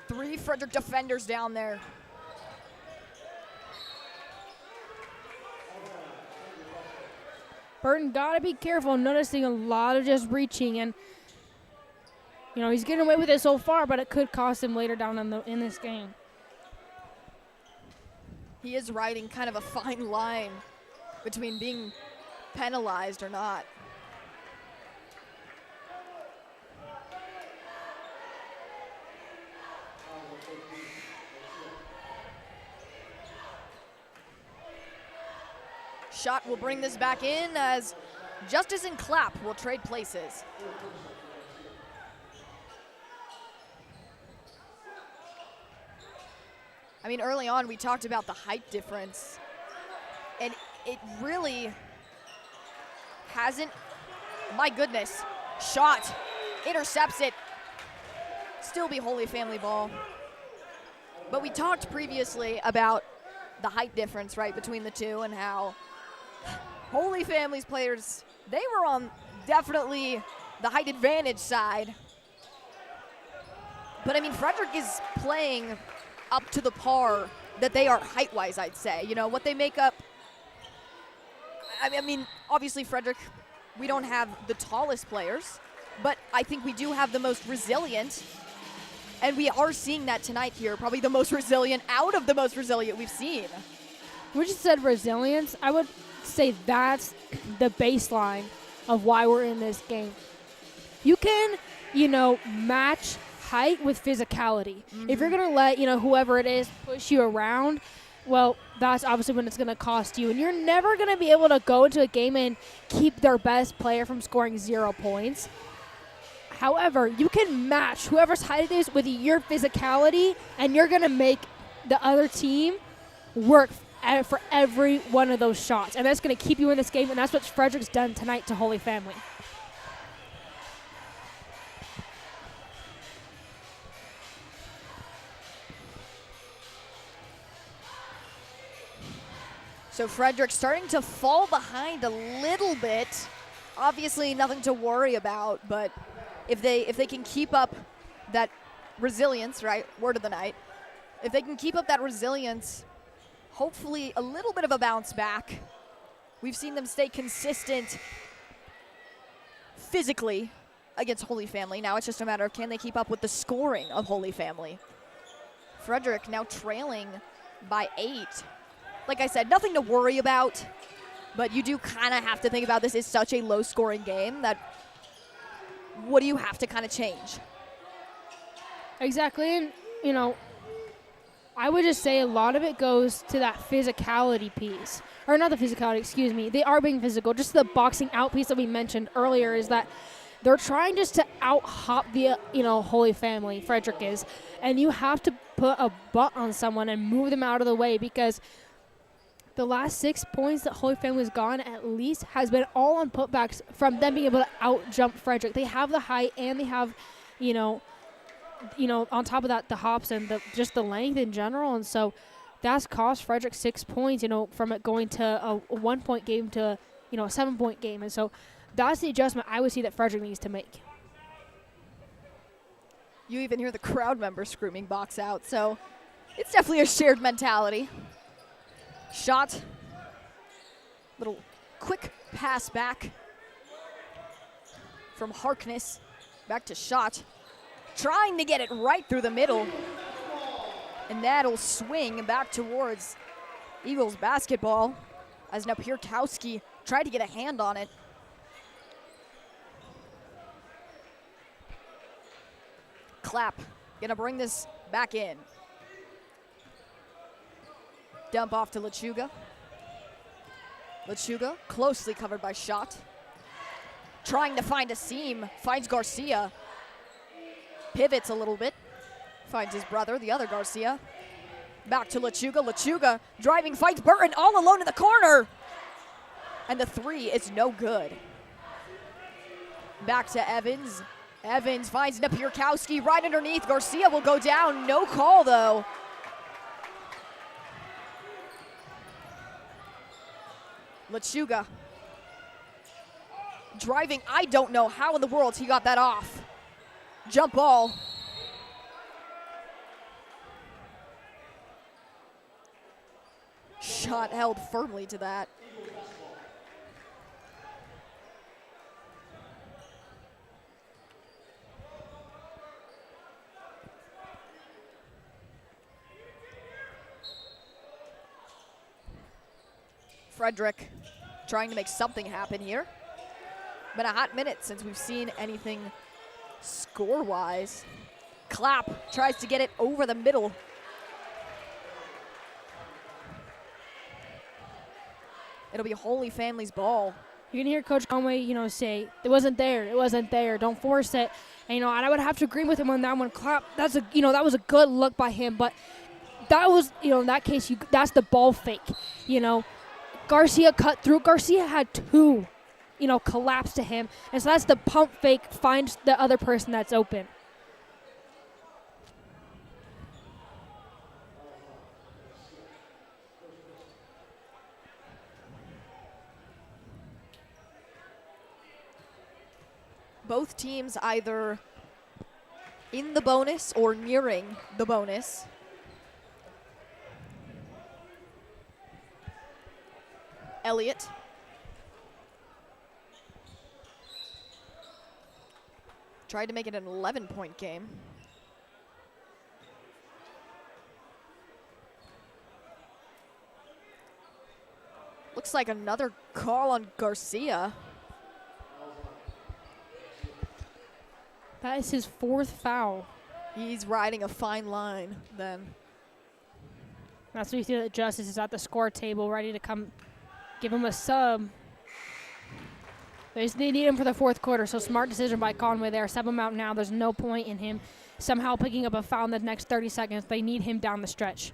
3 Frederick defenders down there. Burton gotta be careful, noticing a lot of just reaching, and he's getting away with it so far, but it could cost him later down in this game. He is riding kind of a fine line between being penalized or not. Shot will bring this back in as Justice and Clapp will trade places. I mean, early on we talked about the height difference, and it really hasn't. My goodness, shot, intercepts it. Still be Holy Family ball. But we talked previously about the height difference, right, between the two, and how Holy Family's players, they were on definitely the height advantage side. But I mean, Frederick is playing up to the par that they are height-wise, I'd say. What they make up. I mean, obviously Frederick, we don't have the tallest players, but I think we do have the most resilient. And we are seeing that tonight here, probably the most resilient out of the most resilient we've seen. We just said resilience. I would say that's the baseline of why we're in this game. You can, match height with physicality. If you're going to let, whoever it is push you around, well, that's obviously when it's going to cost you. And you're never going to be able to go into a game and keep their best player from scoring 0 points. However, you can match whoever's height it is with your physicality, and you're going to make the other team work for every one of those shots. And that's going to keep you in this game, and that's what Frederick's done tonight to Holy Family. So Frederick starting to fall behind a little bit. Obviously nothing to worry about, but if they can keep up that resilience, right, word of the night, if they can keep up that resilience, hopefully a little bit of a bounce back. We've seen them stay consistent physically against Holy Family. Now it's just a matter of can they keep up with the scoring of Holy Family. Frederick now trailing by 8. Like I said, nothing to worry about, but you do kind of have to think about this is such a low-scoring game that what do you have to kind of change? Exactly, and, I would just say a lot of it goes to that physicality piece. Or not the physicality, excuse me. They are being physical. Just the boxing out piece that we mentioned earlier is that they're trying just to out-hop the, Holy Family, Frederick is. And you have to put a butt on someone and move them out of the way, because the last 6 points that Holy Family has gotten at least has been all on putbacks from them being able to out-jump Frederick. They have the height and they have, on top of that, the hops and just the length in general. And so that's cost Frederick 6 points, from it going to a 1-point game to, a 7-point game. And so that's the adjustment I would see that Frederick needs to make. You even hear the crowd members screaming box out. So it's definitely a shared mentality. Shot. Little quick pass back from Harkness. Back to Shot. Trying to get it right through the middle. And that'll swing back towards Eagles basketball as now Pierkowski tried to get a hand on it. Clapp gonna bring this back in. Dump off to Lechuga. Lechuga closely covered by Shot. Trying to find a seam, finds Garcia. Pivots a little bit. Finds his brother, the other Garcia. Back to Lechuga. Lechuga driving, fights Burton all alone in the corner. And the three is no good. Back to Evans. Evans finds Napierkowski right underneath. Garcia will go down. No call, though. Lechuga driving. I don't know how in the world he got that off. Jump ball. Shot held firmly to that. Frederick trying to make something happen here. Been a hot minute since we've seen anything score-wise. Clapp tries to get it over the middle. It'll be Holy Family's ball. You're gonna hear Coach Conway, say, it wasn't there, don't force it. And, and I would have to agree with him on that one. Clapp, that was a good look by him, but that was, in that case, that's the ball fake, Garcia cut through. Garcia had two, collapse to him. And so that's the pump fake, finds the other person that's open. Both teams either in the bonus or nearing the bonus. Elliott. Tried to make it an 11-point game. Looks like another call on Garcia. That is his fourth foul. He's riding a fine line then. That's what you see that Justice is at the score table ready to come give him a sub. They need him for the fourth quarter, so smart decision by Conway there. Sub him out now. There's no point in him somehow picking up a foul in the next 30 seconds. They need him down the stretch.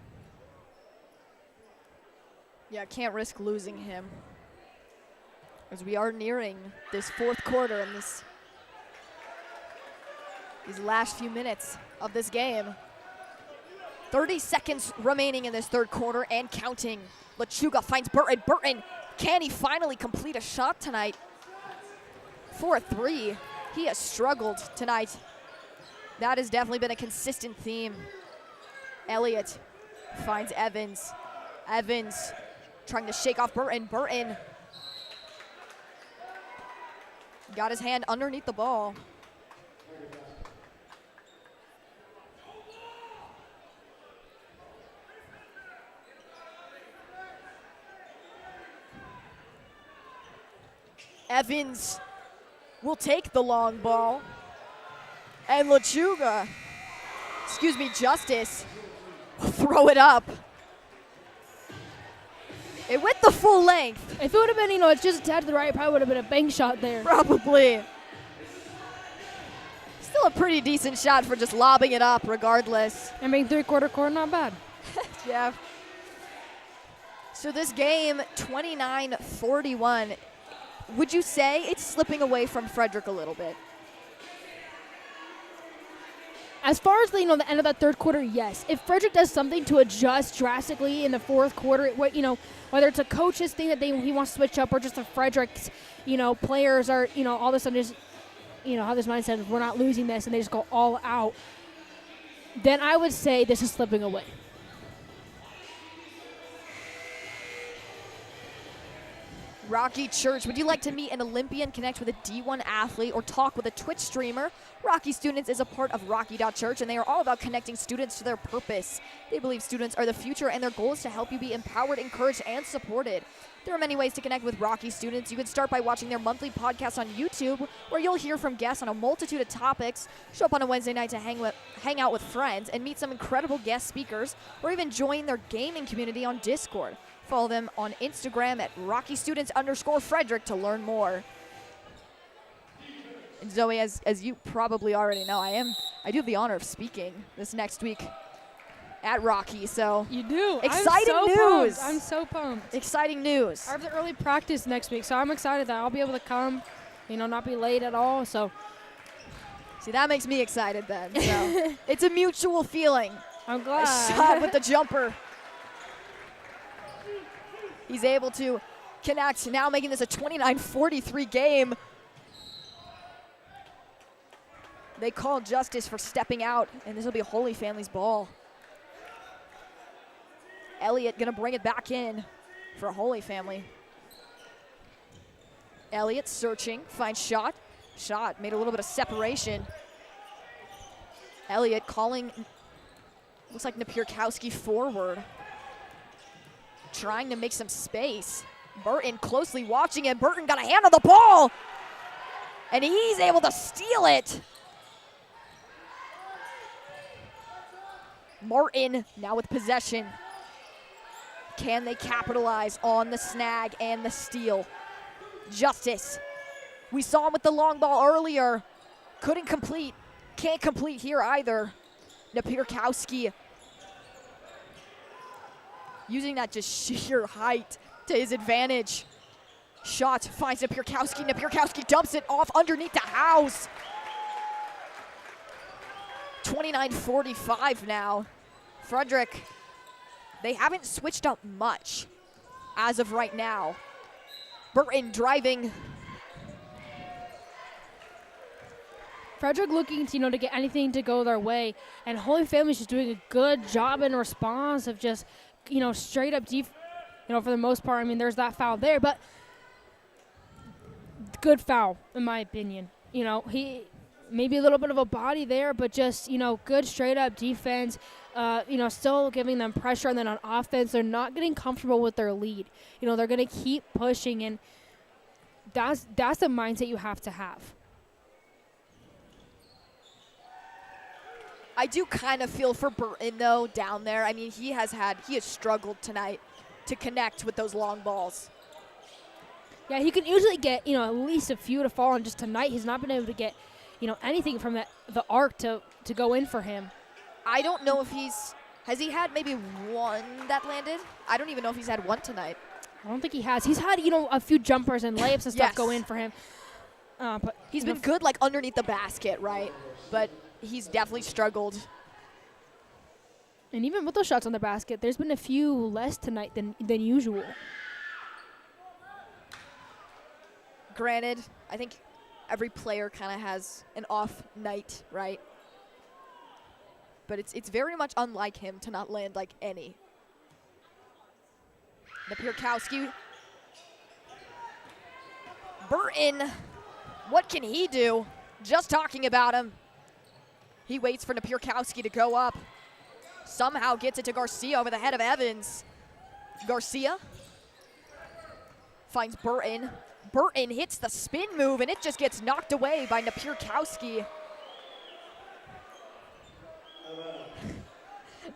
Yeah, can't risk losing him, as we are nearing this fourth quarter and these last few minutes of this game. 30 seconds remaining in this third quarter and counting. Lechuga finds Burton. Burton, can he finally complete a shot tonight? For a three, he has struggled tonight. That has definitely been a consistent theme. Elliott finds Evans. Evans trying to shake off Burton. Burton got his hand underneath the ball. Evans will take the long ball. And Lechuga, Justice, will throw it up. It went the full length. If it would have been, it's just a tad to the right, it probably would have been a bank shot there. Probably. Still a pretty decent shot for just lobbing it up regardless. I mean, three-quarter court, not bad. Yeah. So this game, 29-41. Would you say it's slipping away from Frederick a little bit? As far as the end of that third quarter, yes. If Frederick does something to adjust drastically in the fourth quarter, whether it's a coach's thing that he wants to switch up or just a Frederick's, players are, all of a sudden just, have this mindset of we're not losing this and they just go all out, then I would say this is slipping away. Rocky Church, would you like to meet an Olympian, connect with a D1 athlete, or talk with a Twitch streamer? Rocky Students is a part of Rocky.Church, and they are all about connecting students to their purpose. They believe students are the future, and their goal is to help you be empowered, encouraged, and supported. There are many ways to connect with Rocky Students. You can start by watching their monthly podcast on YouTube, where you'll hear from guests on a multitude of topics, show up on a Wednesday night to hang out with friends, and meet some incredible guest speakers, or even join their gaming community on Discord. Follow them on Instagram at RockyStudents_Frederick to learn more. And Zoe, as you probably already know, I am I do have the honor of speaking this next week at Rocky, so You do. exciting I'm so news. Pumped. I'm so pumped. Exciting news. I have the early practice next week, so I'm excited that I'll be able to come, not be late at all. So, See, that makes me excited then. So it's a mutual feeling. I'm A glad. shot with the jumper. He's able to connect, now making this a 29-43 game. They call justice for stepping out, and this will be Holy Family's ball. Elliott gonna bring it back in for Holy Family. Elliott searching, finds shot. Shot, made a little bit of separation. Elliott calling, looks like Napierkowski forward. Trying to make some space. Burton closely watching it. Burton got a hand on the ball, and he's able to steal it. Martin now with possession. Can they capitalize on the snag and the steal? Justice. We saw him with the long ball earlier. Couldn't complete. Can't complete here either. Napierkowski using that just sheer height to his advantage. Shot finds Napierkowski. Napierkowski dumps it off underneath the house. 29-45 now. Frederick, they haven't switched up much as of right now. Burton driving. Frederick looking to, to get anything to go their way, and Holy Family's just doing a good job in response of just, straight up deep, for the most part. I mean, there's that foul there, but good foul in my opinion. He maybe a little bit of a body there, but just, good straight up defense, still giving them pressure, and then on offense, they're not getting comfortable with their lead. They're going to keep pushing, and that's the mindset you have to have. I do kind of feel for Burton, though, down there. I mean, he has struggled tonight to connect with those long balls. Yeah, he can usually get, at least a few to fall, and just tonight he's not been able to get, anything from the arc to go in for him. I don't know if has he had maybe one that landed? I don't even know if he's had one tonight. I don't think he has. He's had, a few jumpers and layups and stuff go in for him. But he's been good, like, underneath the basket, right? But he's definitely struggled. And even with those shots on the basket, there's been a few less tonight than usual. Granted, I think every player kind of has an off night, right? But it's very much unlike him to not land like any. Napierkowski. Burton, what can he do? Just talking about him. He waits for Napierkowski to go up. Somehow gets it to Garcia over the head of Evans. Garcia finds Burton. Burton hits the spin move, and it just gets knocked away by Napierkowski.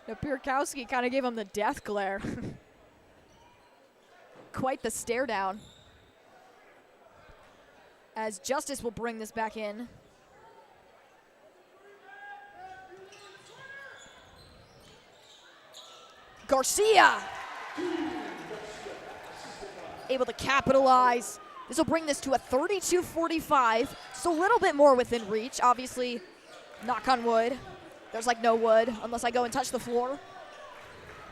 Napierkowski kind of gave him the death glare. Quite the stare down. As Justice will bring this back in. Garcia able to capitalize. This will bring this to a 32-45, so a little bit more within reach. Obviously, knock on wood. There's like no wood unless I go and touch the floor,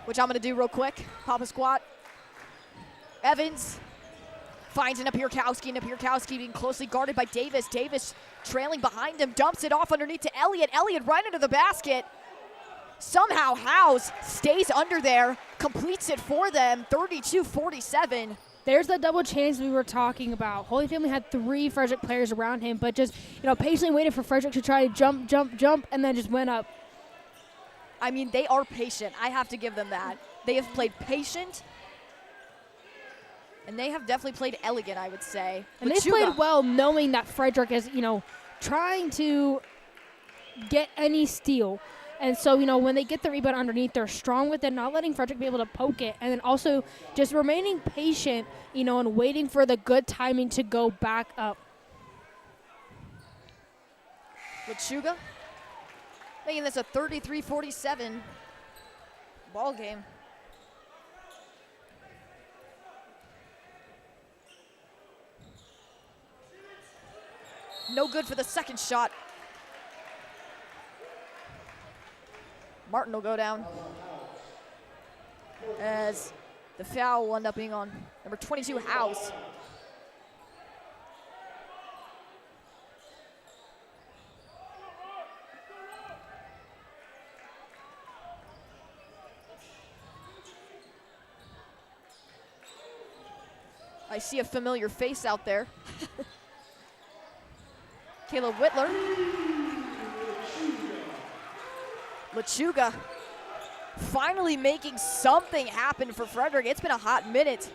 which I'm going to do real quick. Pop a squat. Evans finds Napierkowski. Napierkowski being closely guarded by Davis. Davis trailing behind him, dumps it off underneath to Elliott. Elliott right into the basket. Somehow Howes stays under there, completes it for them, 32-47. There's the double chance we were talking about. Holy Family had 3 Frederick players around him, but just, patiently waited for Frederick to try to jump, and then just went up. I mean, they are patient. I have to give them that. They have played patient, and they have definitely played elegant, I would say. And they played well knowing that Frederick is, trying to get any steal. And so, when they get the rebound underneath, they're strong with it, not letting Frederick be able to poke it. And then also just remaining patient, and waiting for the good timing to go back up. Lechuga making this a 33-47 ball game. No good for the second shot. Martin will go down as the foul will end up being on number 22, House. I see a familiar face out there. Caleb Wittler. Lechuga finally making something happen for Frederick. It's been a hot minute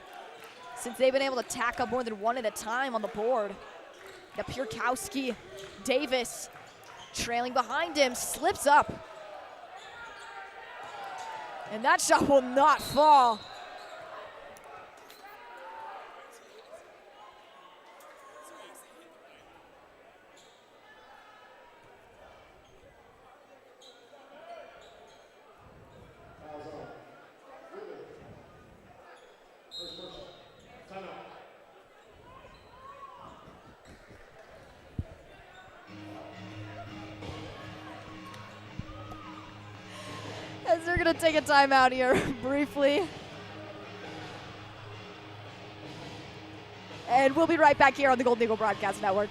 since they've been able to tack up more than one at a time on the board. Napierkowski, Davis trailing behind him, slips up. And that shot will not fall. As they're gonna take a timeout here briefly. And we'll be right back here on the Golden Eagle Broadcast Network.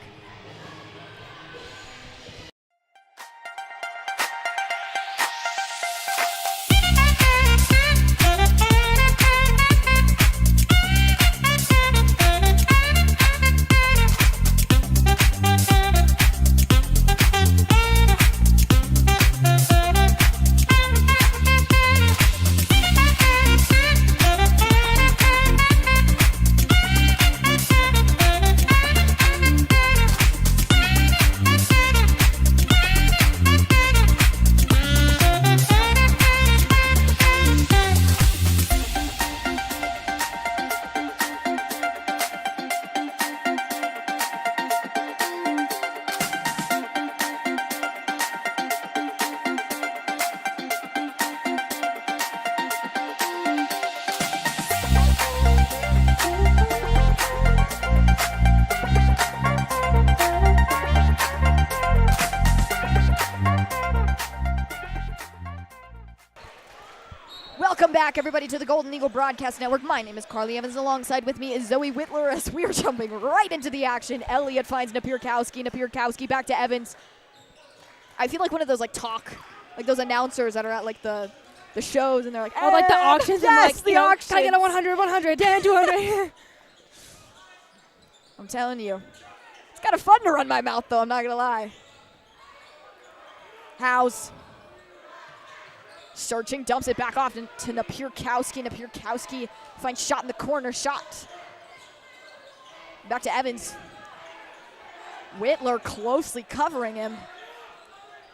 Welcome back, everybody, to the Golden Eagle Broadcast Network. My name is Carly Evans. Alongside with me is Zoe Wittler as we're jumping right into the action. Elliott finds Napierkowski. Napierkowski back to Evans. I feel like one of those like those announcers that are at like the shows and they're like, oh, like the auctions. Yes, and the auctions. Can I get a 100, 100, 10, 200? I'm telling you. It's kind of fun to run my mouth, though. I'm not going to lie. House. Searching, dumps it back off to Napierkowski. Napierkowski finds shot in the corner. Shot. Back to Evans. Wittler closely covering him.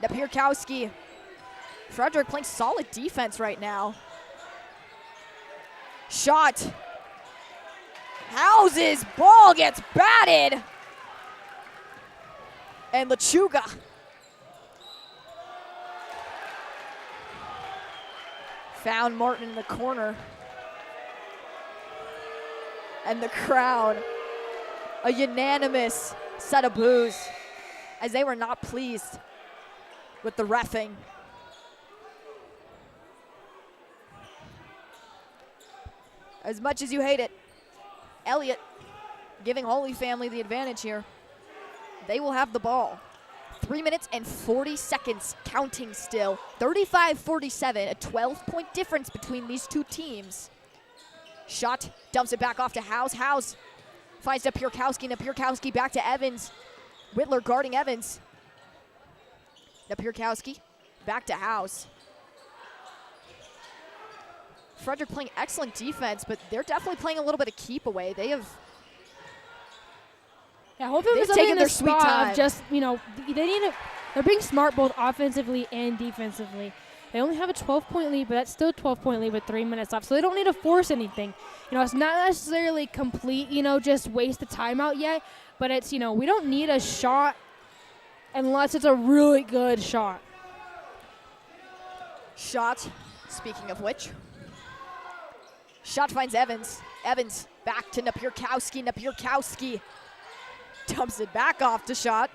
Napierkowski. Frederick playing solid defense right now. Shot. Houses. Ball gets batted. And Lechuga. Found Martin in the corner. And the crowd, a unanimous set of boos as they were not pleased with the reffing. As much as you hate it, Elliott giving Holy Family the advantage here. They will have the ball. 3 minutes and 40 seconds counting still. 35-47, a 12-point difference between these two teams. Shot, dumps it back off to House. House finds Napierkowski. Napierkowski back to Evans. Wittler guarding Evans. Napierkowski back to House. Frederick playing excellent defense, but they're definitely playing a little bit of keep away. They have hopefully they've taken their sweet time. Just, they're being smart both offensively and defensively. They only have a 12-point lead, but that's still a 12-point lead with 3 minutes left. So they don't need to force anything. It's not necessarily complete, just waste the timeout yet. But it's, we don't need a shot unless it's a really good shot. Shot, speaking of which. Shot finds Evans. Evans back to Napierkowski. Napierkowski dumps it back off to Shot.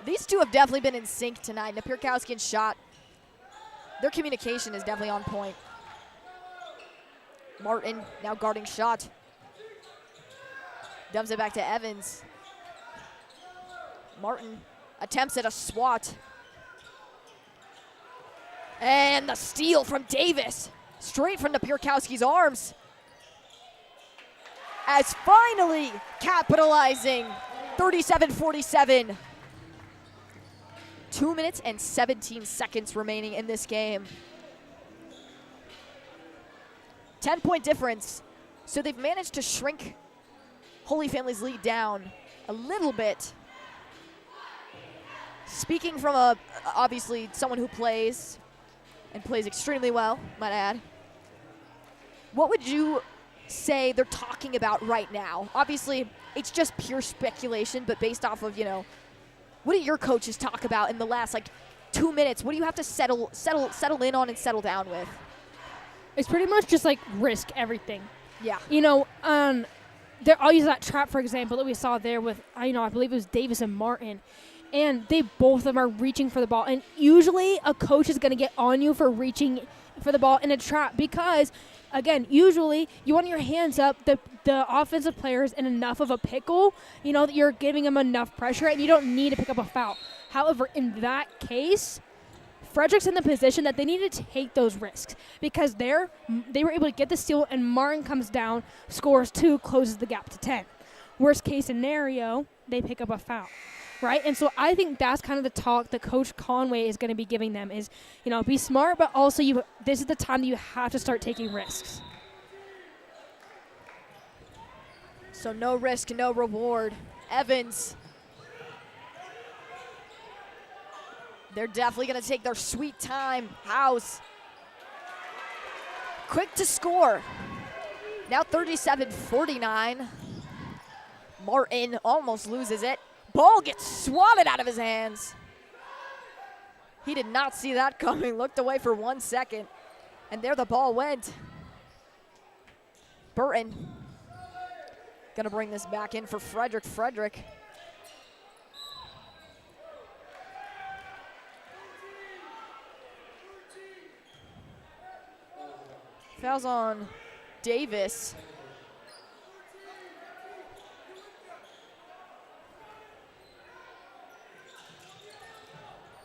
These two have definitely been in sync tonight. Napierkowski and Shot. Their communication is definitely on point. Martin now guarding Shot. Dumps it back to Evans. Martin attempts at a swat. And the steal from Davis. Straight from Napierkowski's arms. As finally capitalizing. 37-47. 2 minutes and 17 seconds remaining in this game. 10-point difference. So they've managed to shrink Holy Family's lead down a little bit. Speaking from obviously someone who plays and plays extremely well, might add. What would you say they're talking about right now? Obviously, it's just pure speculation, but based off of, what do your coaches talk about in the last 2 minutes? What do you have to settle in on and settle down with? It's pretty much just risk everything. Yeah. I'll use that trap for example that we saw there with I believe it was Davis and Martin. And both of them are reaching for the ball. And usually a coach is going to get on you for reaching for the ball in a trap because, again, usually you want your hands up, the offensive players in enough of a pickle, that you're giving them enough pressure and you don't need to pick up a foul. However, in that case, Frederick's in the position that they need to take those risks because they were able to get the steal and Martin comes down, scores 2, closes the gap to 10. Worst case scenario, they pick up a foul. Right? And so I think that's kind of the talk that Coach Conway is going to be giving them is, be smart, but also this is the time that you have to start taking risks. So no risk, no reward. Evans. They're definitely going to take their sweet time. House. Quick to score. Now 37-49. Martin almost loses it. Ball gets swatted out of his hands. He did not see that coming. Looked away for 1 second. And there the ball went. Burton going to bring this back in for Frederick. Frederick. Fouls on Davis.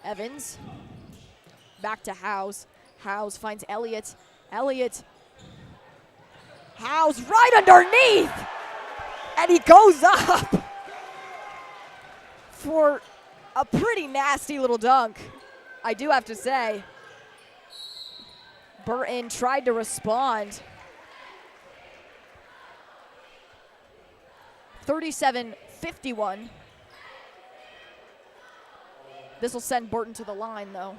Evans, back to Howes. Howes finds Elliott. Elliott, Howes right underneath, and he goes up for a pretty nasty little dunk, I do have to say. Burton tried to respond. 37-51. This will send Burton to the line, though.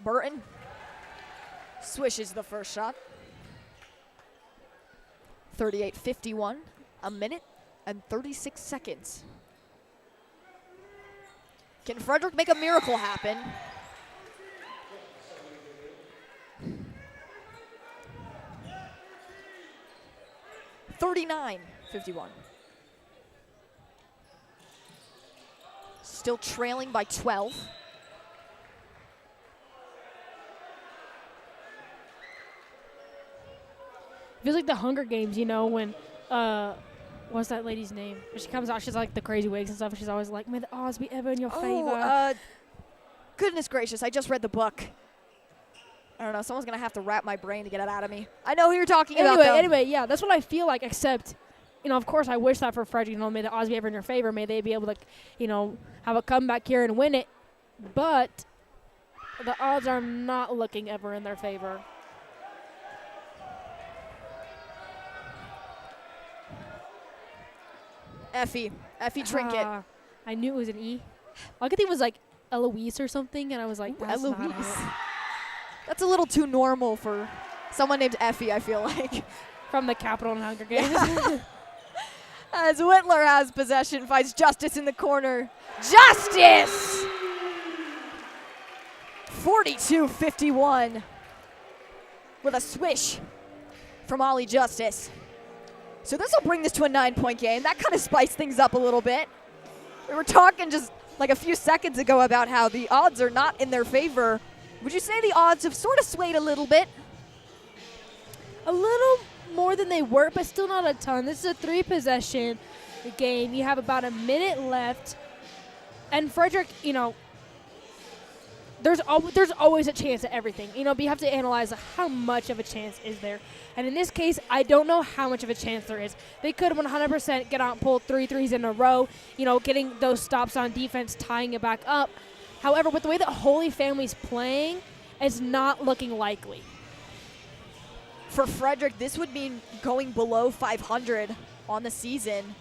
Burton swishes the first shot. 38-51, a minute and 36 seconds. Can Frederick make a miracle happen? $39-51. Still trailing by 12. Feels like the Hunger Games, when what's that lady's name? When she comes out, she's like the crazy wigs and stuff. And she's always like, "May the odds be ever in your favor." Goodness gracious! I just read the book. I don't know. Someone's gonna have to wrap my brain to get it out of me. I know who you're talking about. Anyway, yeah, that's what I feel like. Except, of course, I wish that for Frederick. May the odds be ever in your favor. May they be able to, have a comeback here and win it. But the odds are not looking ever in their favor. Effie Trinket. I knew it was an E. I could think it was like Eloise or something, and I was like, that's not Eloise. how That's a little too normal for Someone named Effie, I feel like. From the Capitol and Hunger Games. As Wittler has possession, finds Justice in the corner. Justice! 42-51 with a swish from Ollie Justice. So this will bring this to a 9-point game. That kind of spiced things up a little bit. We were talking just like a few seconds ago about how the odds are not in their favor. Would you say the odds have sort of swayed a little bit? A little more than they were, but still not a ton. This is a 3-possession game. You have about a minute left. And Frederick, there's always a chance at everything, but you have to analyze how much of a chance is there. And in this case, I don't know how much of a chance there is. They could 100% get out and pull 3 threes in a row, getting those stops on defense, tying it back up. However, with the way that Holy Family's playing, it's not looking likely. For Frederick, this would mean going below 500 on the season,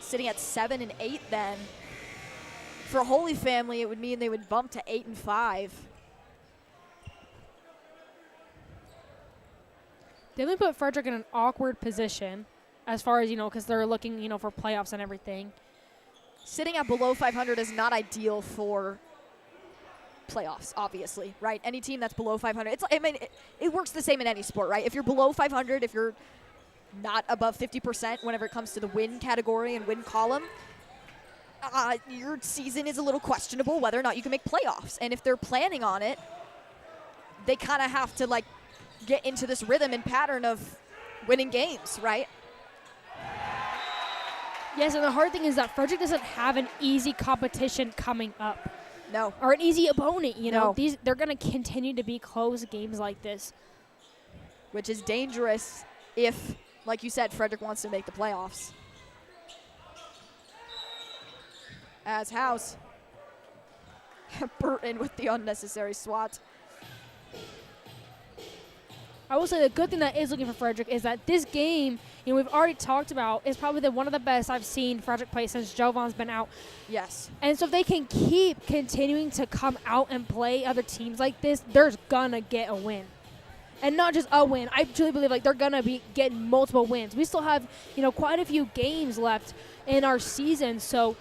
sitting at 7-8 then. For Holy Family, it would mean they would bump to 8-5. They would put Frederick in an awkward position as far as, because they're looking, for playoffs and everything. Sitting at below 500 is not ideal for playoffs, obviously, right? Any team that's below 500, it works the same in any sport, right? If you're below 500, if you're not above 50% whenever it comes to the win category and win column, your season is a little questionable whether or not you can make playoffs. And if they're planning on it, they kind of have to, get into this rhythm and pattern of winning games, right? Yes, and the hard thing is that Frederick doesn't have an easy competition coming up. No. Or an easy opponent, No. They're going to continue to be close games like this. Which is dangerous if, like you said, Frederick wants to make the playoffs. As House. Burton with the unnecessary swat. I will say the good thing that is looking for Frederick is that this game, we've already talked about, is probably one of the best I've seen Frederick play since Jovan's been out. Yes. And so if they can keep continuing to come out and play other teams like this, they're going to get a win. And not just a win. I truly believe they're going to be getting multiple wins. We still have, quite a few games left in our season. So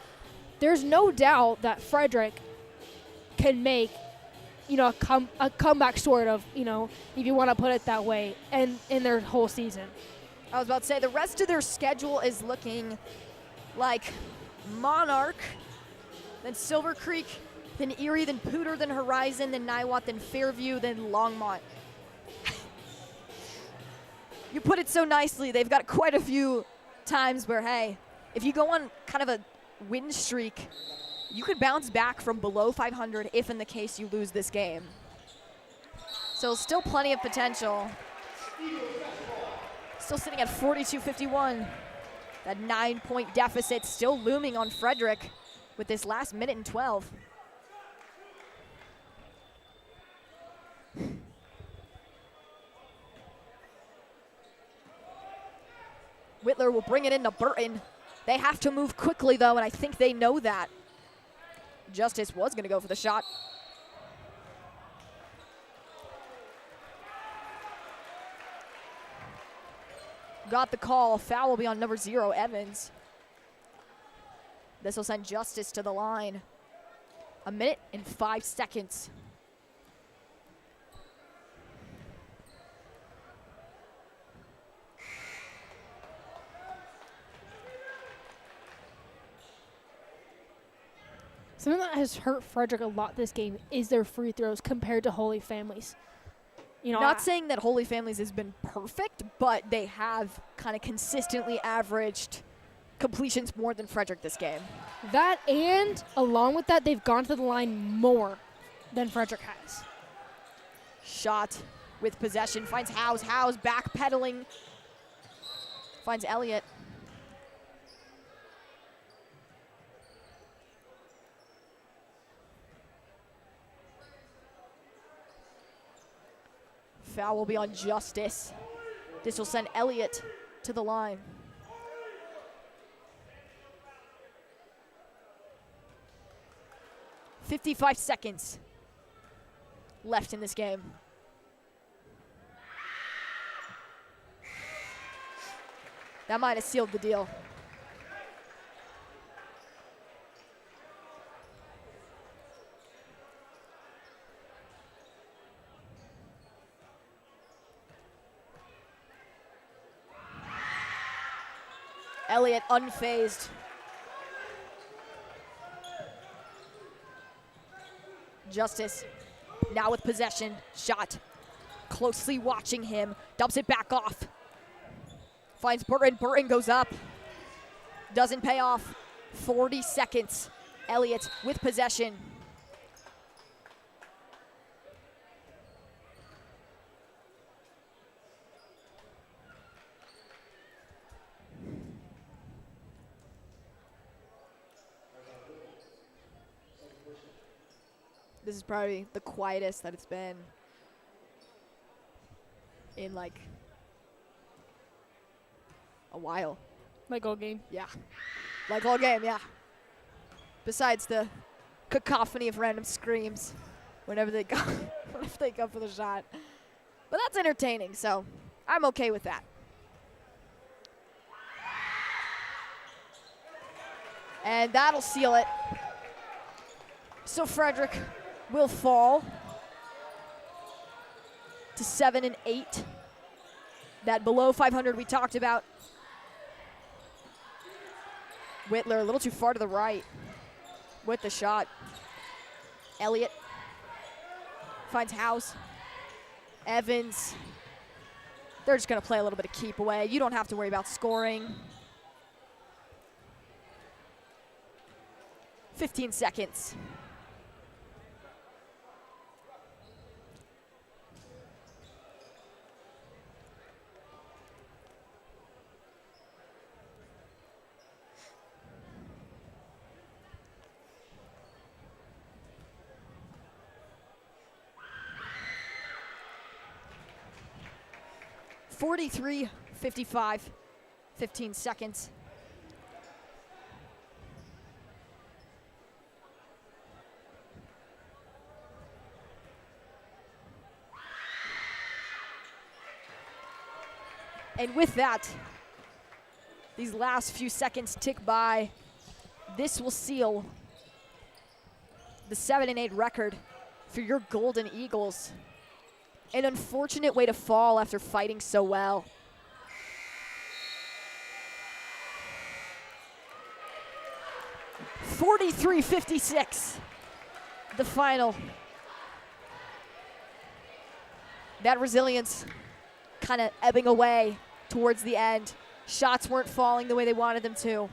there's no doubt that Frederick can make a comeback sort of, if you want to put it that way, and in their whole season. I was about to say, the rest of their schedule is looking like Monarch, then Silver Creek, then Erie, then Pooter, then Horizon, then Niwot, then Fairview, then Longmont. You put it so nicely. They've got quite a few times where, hey, if you go on kind of a win streak, you could bounce back from below 500 if in the case you lose this game. So still plenty of potential. Still sitting at 42-51. That 9-point deficit still looming on Frederick with this last minute and 12. Wittler will bring it into Burton. They have to move quickly, though, and I think they know that. Justice was going to go for the shot. Got the call. Foul will be on number 0, Evans. This will send Justice to the line. 1 minute and 5 seconds. Something that has hurt Frederick a lot this game is their free throws compared to Holy Families. Not saying that Holy Families has been perfect, but they have kind of consistently averaged completions more than Frederick this game. That, and along with that, they've gone to the line more than Frederick has. Shot with possession, finds Howes. Howes backpedaling, finds Elliott. Foul will be on Justice. This will send Elliott to the line. .55 seconds left in this game. That might have sealed the deal. Elliott unfazed. Justice now with possession. Shot. Closely watching him. Dumps it back off. Finds Burton. Burton goes up. Doesn't pay off. 40 seconds. Elliott with possession. This is probably the quietest that it's been in like a while. Like all game. Yeah. Like all game, yeah. Besides the cacophony of random screams whenever they go whenever they go for the shot. But that's entertaining, so I'm okay with that. And that'll seal it. So Frederick will fall to 7 and 8. That below 500 we talked about. Wittler a little too far to the right with the shot. Elliott finds House. Evans. They're just going to play a little bit of keep away. You don't have to worry about scoring. 15 seconds. (43-55), 15 seconds. And with that, these last few seconds tick by. This will seal the 7 and 8 record for your Golden Eagles. An unfortunate way to fall after fighting so well. (43-56), the final. That resilience kind of ebbing away towards the end. Shots weren't falling the way they wanted them to.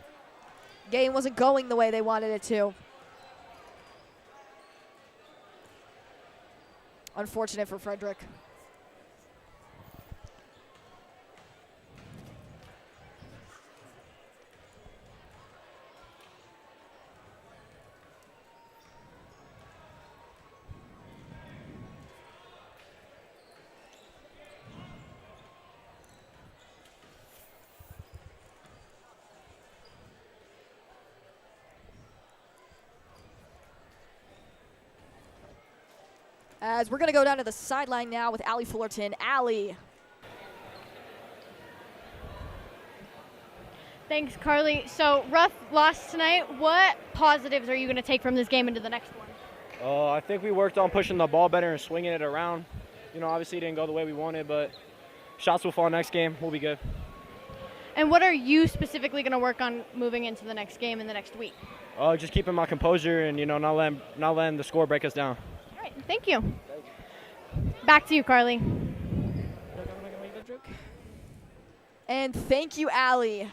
Game wasn't going the way they wanted it to. Unfortunate for Frederick. As we're going to go down to the sideline now with Allie Fullerton. Allie. Thanks, Carly. So, rough loss tonight. What positives are you going to take from this game into the next one? I think we worked on pushing the ball better and swinging it around. You know, obviously it didn't go the way we wanted, but shots will fall next game. We'll be good. And what are you specifically going to work on moving into the next game in the next week? Just keeping my composure and, not letting the score break us down. All right, thank you. Back to you, Carly. And thank you, Allie.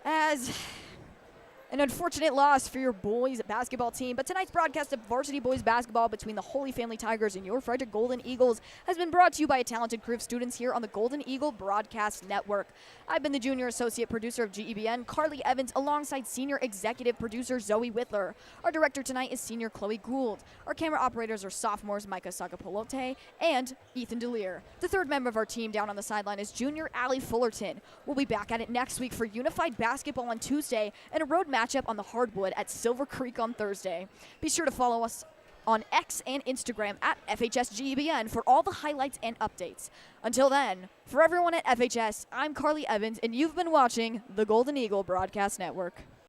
As an unfortunate loss for your boys basketball team, but tonight's broadcast of varsity boys basketball between the Holy Family Tigers and your Frederick Golden Eagles has been brought to you by a talented crew of students here on the Golden Eagle Broadcast Network. I've been the junior associate producer of GEBN, Carly Evans, alongside senior executive producer Zoe Wittler. Our director tonight is senior Chloe Gould. Our camera operators are sophomores Micah Sagapolote and Ethan DeLear. The third member of our team down on the sideline is junior Allie Fullerton. We'll be back at it next week for unified basketball on Tuesday and a road matchup on the hardwood at Silver Creek on Thursday. Be sure to follow us on X and Instagram at FHSGEBN for all the highlights and updates. Until then, for everyone at FHS, I'm Carly Evans, and you've been watching the Golden Eagle Broadcast Network.